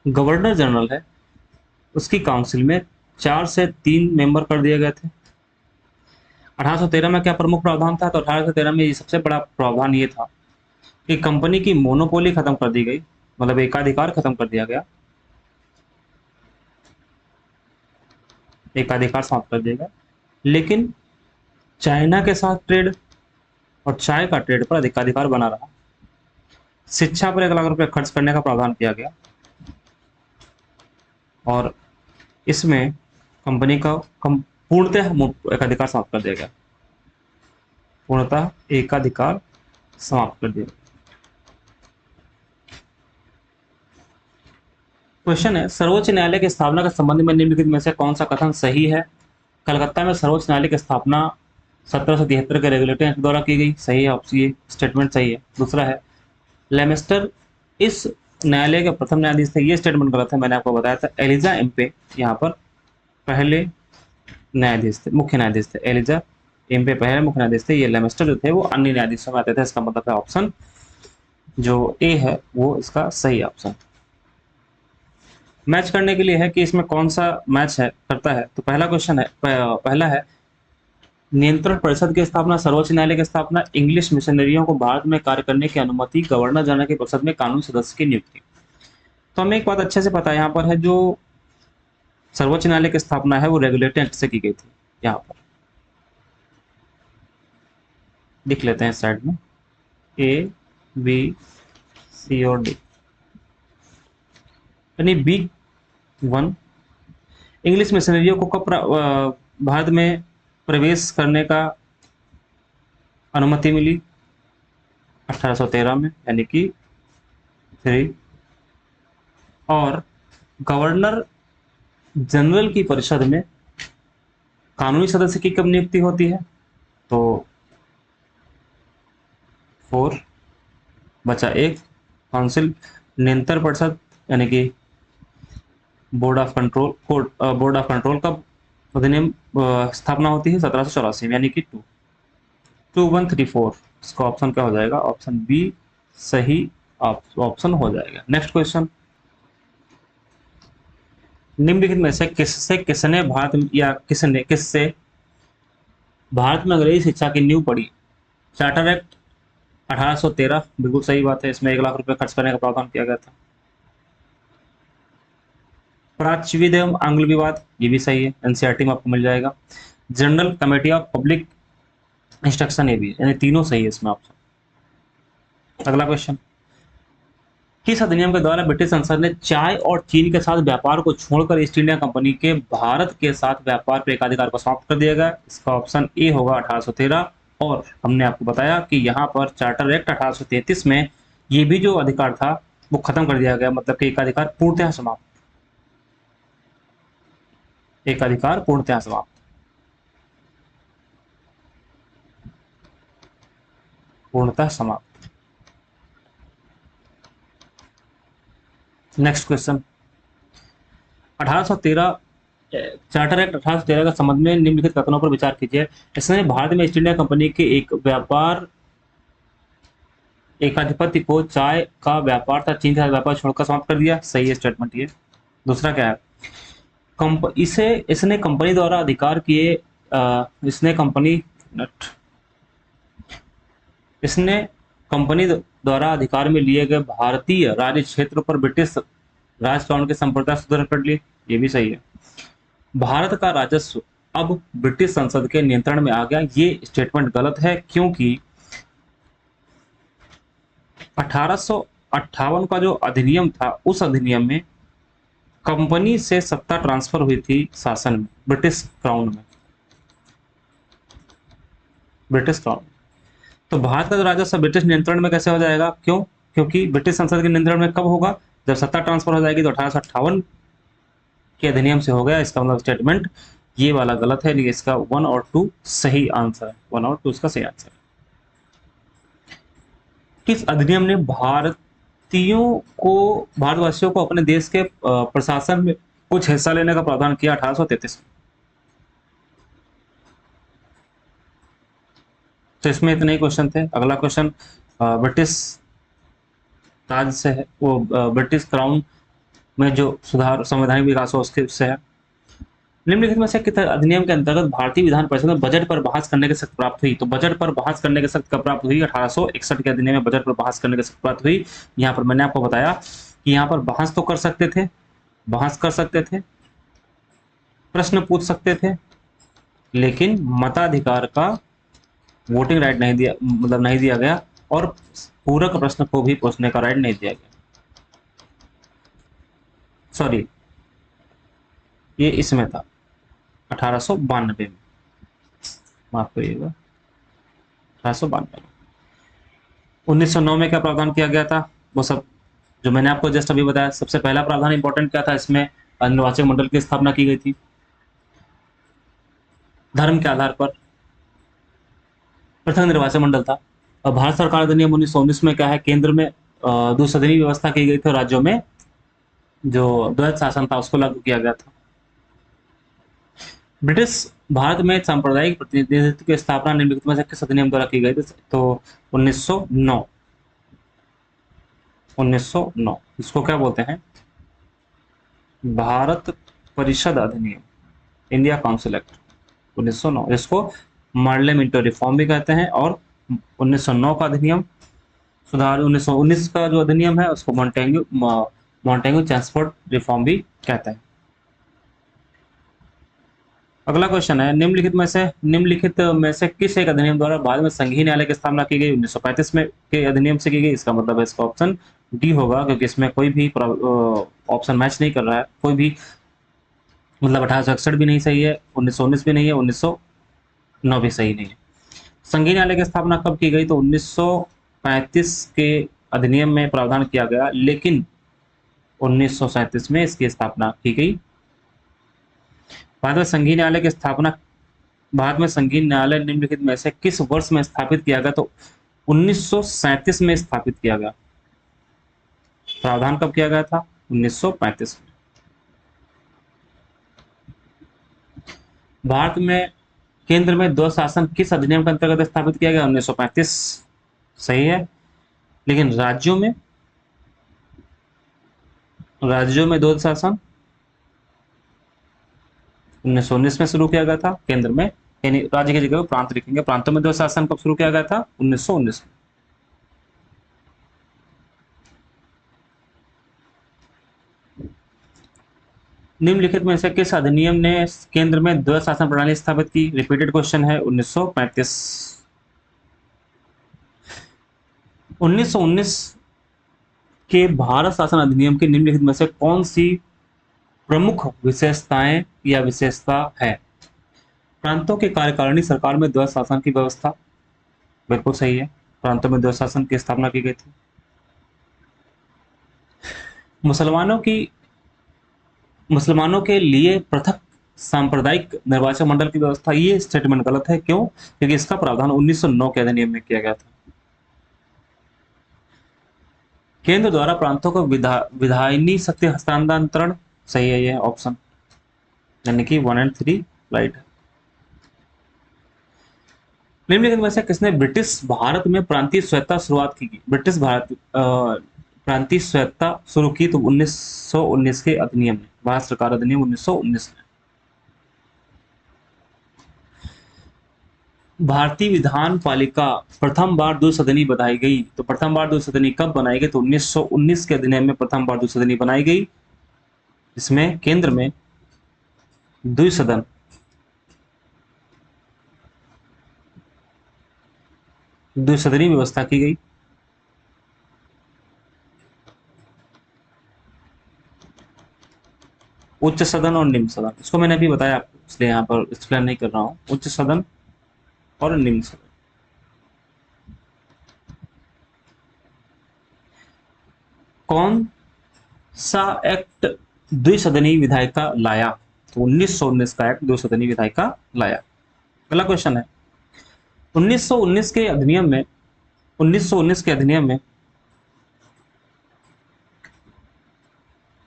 गवर्नर जनरल है उसकी काउंसिल में 4 से 3 मेंबर कर दिए गए थे। 1813 में क्या प्रमुख प्रावधान था? तो 1813 में ये सबसे बड़ा प्रावधान ये था कि कंपनी की मोनोपोली खत्म कर दी गई, मतलब एकाधिकार खत्म कर दिया गया, एकाधिकार समाप्त कर दिया गया। लेकिन चाइना के साथ ट्रेड और चाय का ट्रेड पर अधिकाधिकार बना रहा। शिक्षा पर 1 लाख रुपए खर्च करने का प्रावधान किया गया और इसमें कंपनी का पूर्णतः एकाधिकार समाप्त कर दिया गया, पूर्णतः एकाधिकार समाप्त कर दिया। क्वेश्चन है, सर्वोच्च न्यायालय की स्थापना के संबंध में निम्नलिखित में से कौन सा कथन सही है? कलकत्ता में सर्वोच्च न्यायालय की स्थापना 1773 के रेगुलेटिंग एक्ट द्वारा की गई, सही है, ऑप्शन ये स्टेटमेंट सही है। दूसरा है, लेमेस्टर इस न्यायालय के प्रथम न्यायाधीश थे, ये स्टेटमेंट गलत है, मैंने आपको बताया था। एलिजा एम्पे यहाँ पर पहले न्यायाधीश थे, मुख्य न्यायाधीश थे। एलिजा एम्पे पहले मुख्य न्यायाधीश थे, ये लेमेस्टर जो थे वो अन्य न्यायाधीशों में आते थे। इसका मतलब है ऑप्शन जो ए है वो इसका सही ऑप्शन। मैच करने के लिए है कि इसमें कौन सा मैच है करता है। तो पहला क्वेश्चन है, पहला है, नियंत्रण परिषद की स्थापना, सर्वोच्च न्यायालय की स्थापना, इंग्लिश मिशनरियों को भारत में कार्य करने की अनुमति, गवर्नर जनरल की परिषद में कानूनी सदस्य की नियुक्ति। तो हमें एक बात अच्छे से पता है यहाँ पर है, जो सर्वोच्च न्यायालय की स्थापना है वो रेगुलेटिंग एक्ट से की गई थी। यहाँ पर लिख लेते हैं साइड में, ए बी सी और डी, यानी B1, इंग्लिश मिशनरियों को कब भारत में प्रवेश करने का अनुमति मिली? 1813 में, यानी कि 3। और गवर्नर जनरल की परिषद में कानूनी सदस्य की कब नियुक्ति होती है? तो 4 बचा 1। काउंसिल, नियंत्रण परिषद यानी कि board of control, board of control कब अधिनियम स्थापना होती है? 1784 में, यानी कि 2134। इसका ऑप्शन क्या हो जाएगा? ऑप्शन बी सही ऑप्शन हो जाएगा। नेक्स्ट क्वेश्चन, निम्नलिखित में से किसने भारत में अंग्रेजी शिक्षा की नींव पड़ी? चार्टर एक्ट 1813, बिल्कुल सही बात है, इसमें 1 लाख रुपए खर्च करने का प्रावधान किया गया था। प्राच्य विधि एवं आंग्ल विवाद, ये भी सही है, एनसीईआरटी में आपको मिल जाएगा। General committee of public instruction, ये भी, यानी तीनों सही है इसमें ऑप्शन। अगला क्वेश्चन, किस अधिनियम के द्वारा ब्रिटिश संसद ने चाय और चीनी के साथ व्यापार को छोड़कर ईस्ट इंडिया कंपनी के भारत के साथ व्यापार पर एकाधिकार को समाप्त कर दिया गया? इसका ऑप्शन ए होगा 1813। और हमने आपको बताया कि यहाँ पर चार्टर एक्ट 1833 में ये भी जो अधिकार था वो खत्म कर दिया गया, मतलब कि एकाधिकार पूर्णतः समाप्त, एकाधिकार पूर्णतः समाप्त, पूर्णतः समाप्त। नेक्स्ट क्वेश्चन, 1813 चार्टर एक्ट 1813 के संबंध में निम्नलिखित कथनों पर विचार कीजिए। इसने भारत में ईस्ट इंडिया कंपनी के एक व्यापार एकाधिपत्य को चाय का व्यापार था चीन के साथ व्यापार छोड़कर समाप्त कर दिया, सही है स्टेटमेंट ये। दूसरा क्या है, इसने कंपनी द्वारा अधिकार किए, इसने कंपनी द्वारा अधिकार में लिए गए भारतीय राज्य क्षेत्र पर ब्रिटिश राज कानून की संप्रदाय सुधार कर ली, ये भी सही है। भारत का राजस्व अब ब्रिटिश संसद के नियंत्रण में आ गया। ये स्टेटमेंट गलत है, क्योंकि 1858 का जो अधिनियम था, उस अधिनियम में कंपनी से सत्ता ट्रांसफर हुई थी शासन में, ब्रिटिश क्राउन में, ब्रिटिश क्राउन। तो भारत का जो राजस्व ब्रिटिश नियंत्रण में कैसे हो जाएगा? क्यों? क्योंकि ब्रिटिश संसद के नियंत्रण में कब होगा? जब सत्ता ट्रांसफर हो जाएगी। तो 1858 के अधिनियम से हो गया। इसका मतलब स्टेटमेंट ये वाला गलत है, लेकिन इसका 1 और 2 सही आंसर है। 1 और 2 इसका सही आंसर है। किस अधिनियम ने भारतवासियों को अपने देश के प्रशासन में कुछ हिस्सा लेने का प्रावधान किया? 1833 में। तो इसमें इतने ही क्वेश्चन थे। अगला क्वेश्चन ब्रिटिश राज से है, वो ब्रिटिश क्राउन में जो सुधार संवैधानिक विकास हो उसके से है। निम्नलिखित में से किस अधिनियम के अंतर्गत भारतीय विधान परिषद में बजट पर बहस करने की शक्ति प्राप्त हुई? तो बजट पर बहस करने की शक्ति कब प्राप्त हुई? 1861 के अधिनियम में बजट पर बहस करने की शक्ति प्राप्त हुई। यहाँ पर मैंने आपको बताया कि यहाँ पर बहस तो कर सकते थे, बहस कर सकते थे, प्रश्न पूछ सकते थे, लेकिन मताधिकार का वोटिंग राइट नहीं दिया, मतलब नहीं दिया गया, और पूरक प्रश्न को भी पूछने का राइट नहीं दिया गया। सॉरी, ये इसमें था 1892 में, माफ करिएगा, 1892। 1909 में क्या प्रावधान किया गया था? वो सब जो मैंने आपको जस्ट अभी बताया। सबसे पहला प्रावधान इंपॉर्टेंट क्या था? इसमें निर्वाचक मंडल की स्थापना की गई थी धर्म के आधार पर। प्रथम निर्वाचन मंडल था। और भारत सरकार अधिनियम 1919 में क्या है? केंद्र में द्विसदनीय व्यवस्था की गई थी, और राज्यों में जो द्वैध शासन था उसको लागू किया गया था। ब्रिटिश भारत में सांप्रदायिक प्रतिनिधित्व की स्थापना निम्नलिखित में से किस अधिनियम द्वारा की गई थी? तो 1909। 1909 इसको क्या बोलते हैं? भारत परिषद अधिनियम, इंडिया काउंसिल एक्ट 1909। इसको पार्लियामेंट्री रिफॉर्म भी कहते हैं। और 1909 का अधिनियम सुधार, 1919 का जो अधिनियम है उसको मॉन्टेग्यू चैम्सफोर्ड रिफॉर्म भी कहते हैं। अगला क्वेश्चन है, निम्नलिखित में से किस एक अधिनियम द्वारा भारत में संघीय न्यायालय की स्थापना की गई? 1935 में के अधिनियम से की गई। इसका मतलब है इसका ऑप्शन डी होगा, क्योंकि इसमें कोई भी ऑप्शन मैच नहीं कर रहा है। कोई भी, मतलब 1861 भी नहीं सही है, 1919 भी नहीं है, 1909 भी सही नहीं है। संघीय न्यायालय की स्थापना कब की गई? तो 1935 के अधिनियम में प्रावधान किया गया, लेकिन 1937 में इसकी स्थापना की गई। भारत में संघीय न्यायालय की स्थापना, भारत में संघीय न्यायालय निम्नलिखित में से किस वर्ष में स्थापित किया गया? तो 1937 में स्थापित किया गया। प्रावधान कब किया गया था? 1935 में। भारत में केंद्र में द्वैध शासन किस अधिनियम के अंतर्गत स्थापित किया गया? 1935 सही है। लेकिन राज्यों में द्वैध शासन 1919 में शुरू किया गया था। केंद्र में, यानी राज्य की जगह प्रांत लिखेंगे, प्रांतों में द्वैध शासन कब शुरू किया गया था? 1919 में। निम्नलिखित में से किस अधिनियम ने केंद्र में द्वैध शासन प्रणाली स्थापित की? रिपीटेड क्वेश्चन है। 1935। 1919 के भारत शासन अधिनियम के निम्नलिखित में से कौन सी प्रमुख विशेषताएं या विशेषता है? प्रांतों की कार्यकारिणी सरकार में द्वैध शासन की व्यवस्था, बिल्कुल सही है, प्रांतों में द्वैध शासन की स्थापना की गई थी। मुसलमानों के लिए पृथक सांप्रदायिक निर्वाचन मंडल की व्यवस्था, ये स्टेटमेंट गलत है। क्यों? क्योंकि इसका प्रावधान 1909 के अधिनियम में किया गया था। केंद्र द्वारा प्रांतों को विधायनी शक्ति हस्तांतरण, सही है ये ऑप्शन, यानी कि 1 और 3 राइट है। निम्नलिखित में से किसने ब्रिटिश भारत में प्रांतीय स्वायत्ता शुरुआत की? ब्रिटिश भारत प्रांतीय स्वायत्ता शुरू की तो 1919 के अधिनियम ने, भारत सरकार अधिनियम 1919 में। भारतीय विधान पालिका प्रथम बार द्विसदनी बनाई गई, तो प्रथम बार द्विसदनी कब बनाई गई? तो 1919 के अधिनियम में प्रथम बार द्विसदनी बनाई गई। इसमें केंद्र में द्विसदन द्विसदनी व्यवस्था की गई। उच्च सदन और निम्न सदन, इसको मैंने अभी बताया आपको, इसलिए यहाँ पर एक्सप्लेन नहीं कर रहा हूँ। उच्च सदन और निम्न सदन। कौन सा एक्ट द्विसदनी विधायिका लाया? तो 1919 का एक्ट द्विसदनी विधायिका लाया। अगला क्वेश्चन है, 1919 के अधिनियम में 1919 के अधिनियम में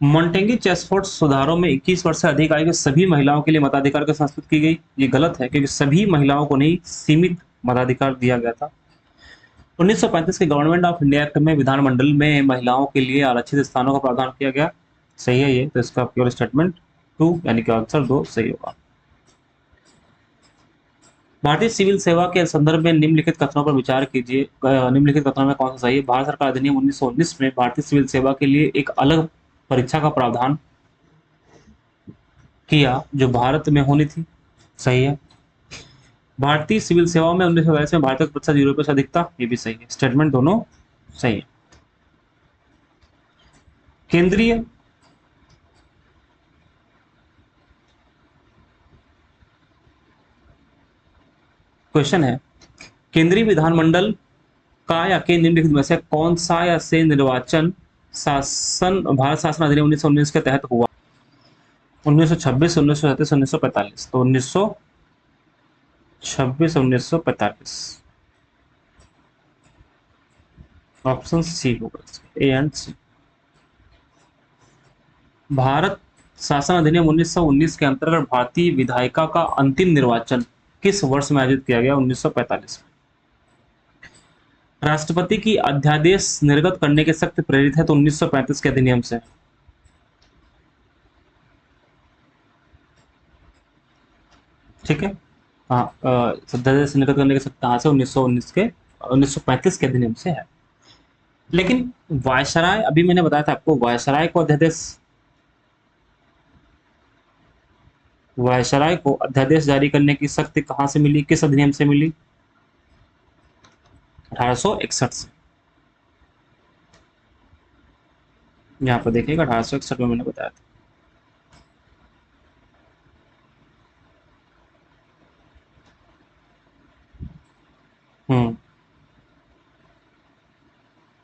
मॉन्टेगी चेसफोर्ड सुधारों में 21 वर्ष से अधिक आयु की सभी महिलाओं के लिए मताधिकार की संस्तुत की गई। ये गलत है, क्योंकि सभी महिलाओं को नहीं, सीमित मताधिकार दिया गया था। 1935 के गवर्नमेंट ऑफ इंडिया एक्ट में विधानमंडल में महिलाओं के लिए आरक्षित स्थानों का प्रावधान किया गया। सही है ये, तो इसका प्योर स्टेटमेंट 2 यानी कि आंसर 2 सही होगा। भारतीय सिविल सेवा के संदर्भ में निम्नलिखित कथनों पर विचार कीजिए। निम्नलिखित कथनों में कौन सा सही है? भारत सरकार अधिनियम 1919 में भारतीय सिविल सेवा के लिए एक अलग परीक्षा का प्रावधान किया जो भारत में होनी थी। सही है। भारतीय सिविल सेवा में 1942 में भारत का प्रतिशत यूरोपीय से अधिक था। ये भी सही है। स्टेटमेंट दोनों सही है। केंद्रीय क्वेश्चन है, केंद्रीय विधानमंडल का या के निम्नलिखित में से कौन सा या से निर्वाचन शासन भारत शासन अधिनियम 1919 के तहत हुआ? 1926, 1937, 1945। तो 1926, 1945 ऑप्शन सी होगा, ए एंड सी। भारत शासन अधिनियम 1919 के अंतर्गत भारतीय विधायिका का अंतिम निर्वाचन किस वर्ष में आयोजित किया गया? 1945 में। राष्ट्रपति की अध्यादेश निर्गत करने के सख्त प्रेरित है तो 1935 के अधिनियम से। ठीक है, हाँ, अध्यादेश निर्गत करने के सख्त कहां से? 1935 के अधिनियम से है। लेकिन वायसराय, अभी मैंने बताया था आपको, वायसराय को अध्यादेश जारी करने की शक्ति कहां से मिली, किस अधिनियम से मिली? 1861 से। यहां पर देखिएगा 1861 में मैंने बताया था। हम्म,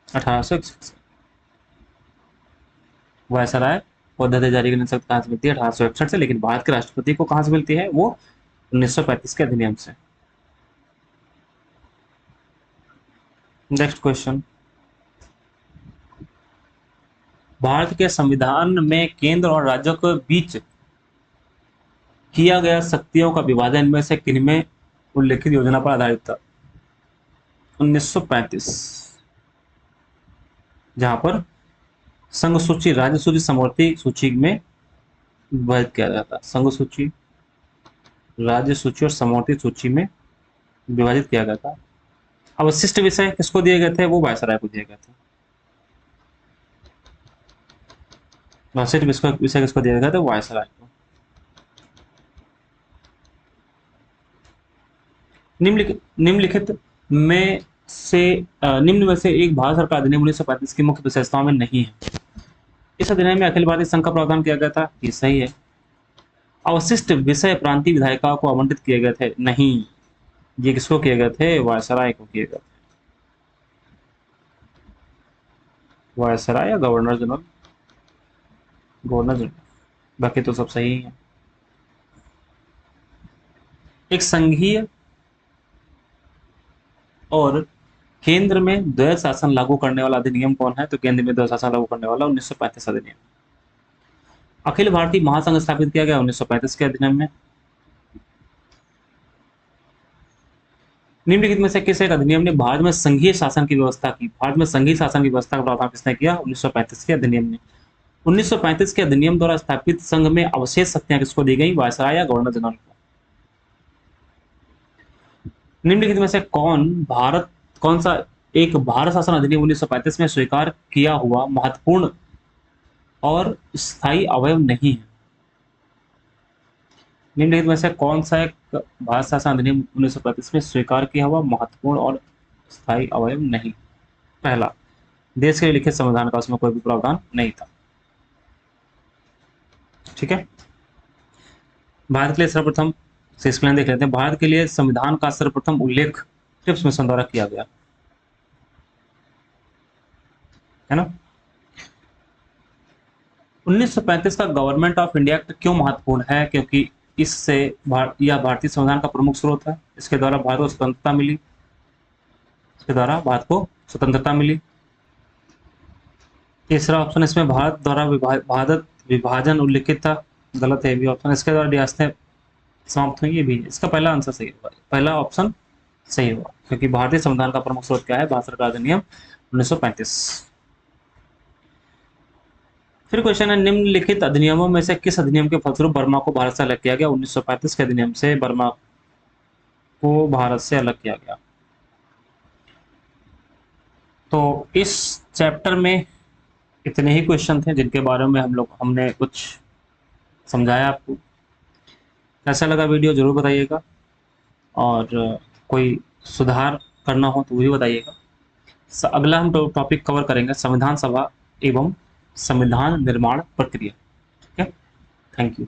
1861 से वायसराय को अध्यादेश जारी करने की शक्ति कहां से मिलती है? 1861 से। लेकिन भारत के राष्ट्रपति को कहां से मिलती है? वो 1935 के अधिनियम से। नेक्स्ट क्वेश्चन, भारत के संविधान में केंद्र और राज्यों के बीच किया गया शक्तियों का विभाजन इनमें से किनमें उल्लेखित योजना पर आधारित था? 1935, जहां पर संघ सूची, राज्य सूची, समवर्ती सूची में विभाजित किया जाता। संघ सूची, राज्य सूची और समवर्ती सूची में विभाजित किया गया था। अवशिष्ट विषय किसको दिए गए थे? वो वायसराय को दिए गए थे। अवशिष्ट विषय किसको दिया गया था? वायसराय को। निम्नलिखित में से निम्न में से एक भारत सरकार अधिनियम 1935 की मुख्य विशेषताओं में नहीं है। इस अधिनियम में अखिल भारतीय संघ का प्रावधान किया गया था। ये सही है। अवशिष्ट विषय प्रांतीय विधायिकाओं को आवंटित किए गए थे। नहीं, ये किसको किए गए थे? वायसराय को किए गए थे। वायसराय या गवर्नर जनरल? Governor general. बाकी तो सब सही है। एक संघीय और केंद्र में द्वैध शासन लागू करने वाला अधिनियम कौन है? तो केंद्र में द्वैध शासन लागू करने वाला 1935 अधिनियम। अखिल भारतीय महासंघ स्थापित किया गया 1935 के अधिनियम में। निम्नलिखित में से किस एक अधिनियम ने भारत में संघीय शासन की व्यवस्था की? भारत में संघीय शासन की व्यवस्था का प्रावधान किसने किया? 1935 के अधिनियम ने। 1935 के अधिनियम द्वारा स्थापित संघ में अवशेष शक्तियां किसको दी गई? वायसराय या गवर्नर जनरल को। निम्नलिखित में से कौन सा एक भारत शासन अधिनियम 1935 में स्वीकार किया हुआ महत्वपूर्ण और स्थायी अवयव नहीं है? निम्नलिखित में से कौन सा एक भारत शासन अधिनियम 1935 में स्वीकार किया हुआ महत्वपूर्ण और स्थायी अवयव नहीं। पहला, देश के लिए लिखित संविधान का उसमें कोई भी प्रावधान नहीं था। ठीक है। भारत के लिए सर्वप्रथम एक्सप्लेन देख लेते हैं। भारत के लिए संविधान का सर्वप्रथम उल्लेख क्रिप्स मिशन द्वारा किया गया, है ना। 1935 का गवर्नमेंट ऑफ इंडिया एक्ट क्यों महत्वपूर्ण है? क्योंकि इससे यह भारतीय संविधान का प्रमुख स्रोत है। इसके द्वारा भारत को स्वतंत्रता मिली। इसके द्वारा भारत को स्वतंत्रता मिली। तीसरा ऑप्शन इसमें भारत द्वारा भारत विभाजन उल्लिखित था, गलत है ये भी ऑप्शन। इसके द्वारा रियासतें समाप्त हुई, ये भी। इसका पहला आंसर सही होगा, पहला ऑप्शन सही होगा, क्योंकि भारतीय संविधान का प्रमुख स्रोत क्या है? भारत सरकार अधिनियम 1935। फिर क्वेश्चन है, निम्नलिखित अधिनियमों में से किस अधिनियम के फलस्वरूप बर्मा को भारत से अलग किया गया? 1935 के अधिनियम से बर्मा को भारत से अलग किया गया। तो इस चैप्टर में इतने ही क्वेश्चन थे जिनके बारे में हमने कुछ समझाया आपको। कैसा लगा वीडियो जरूर बताइएगा, और कोई सुधार करना हो तो भी बताइएगा। अगला हम टॉपिक कवर करेंगे संविधान सभा एवं संविधान निर्माण प्रक्रिया। ठीक है, थैंक यू।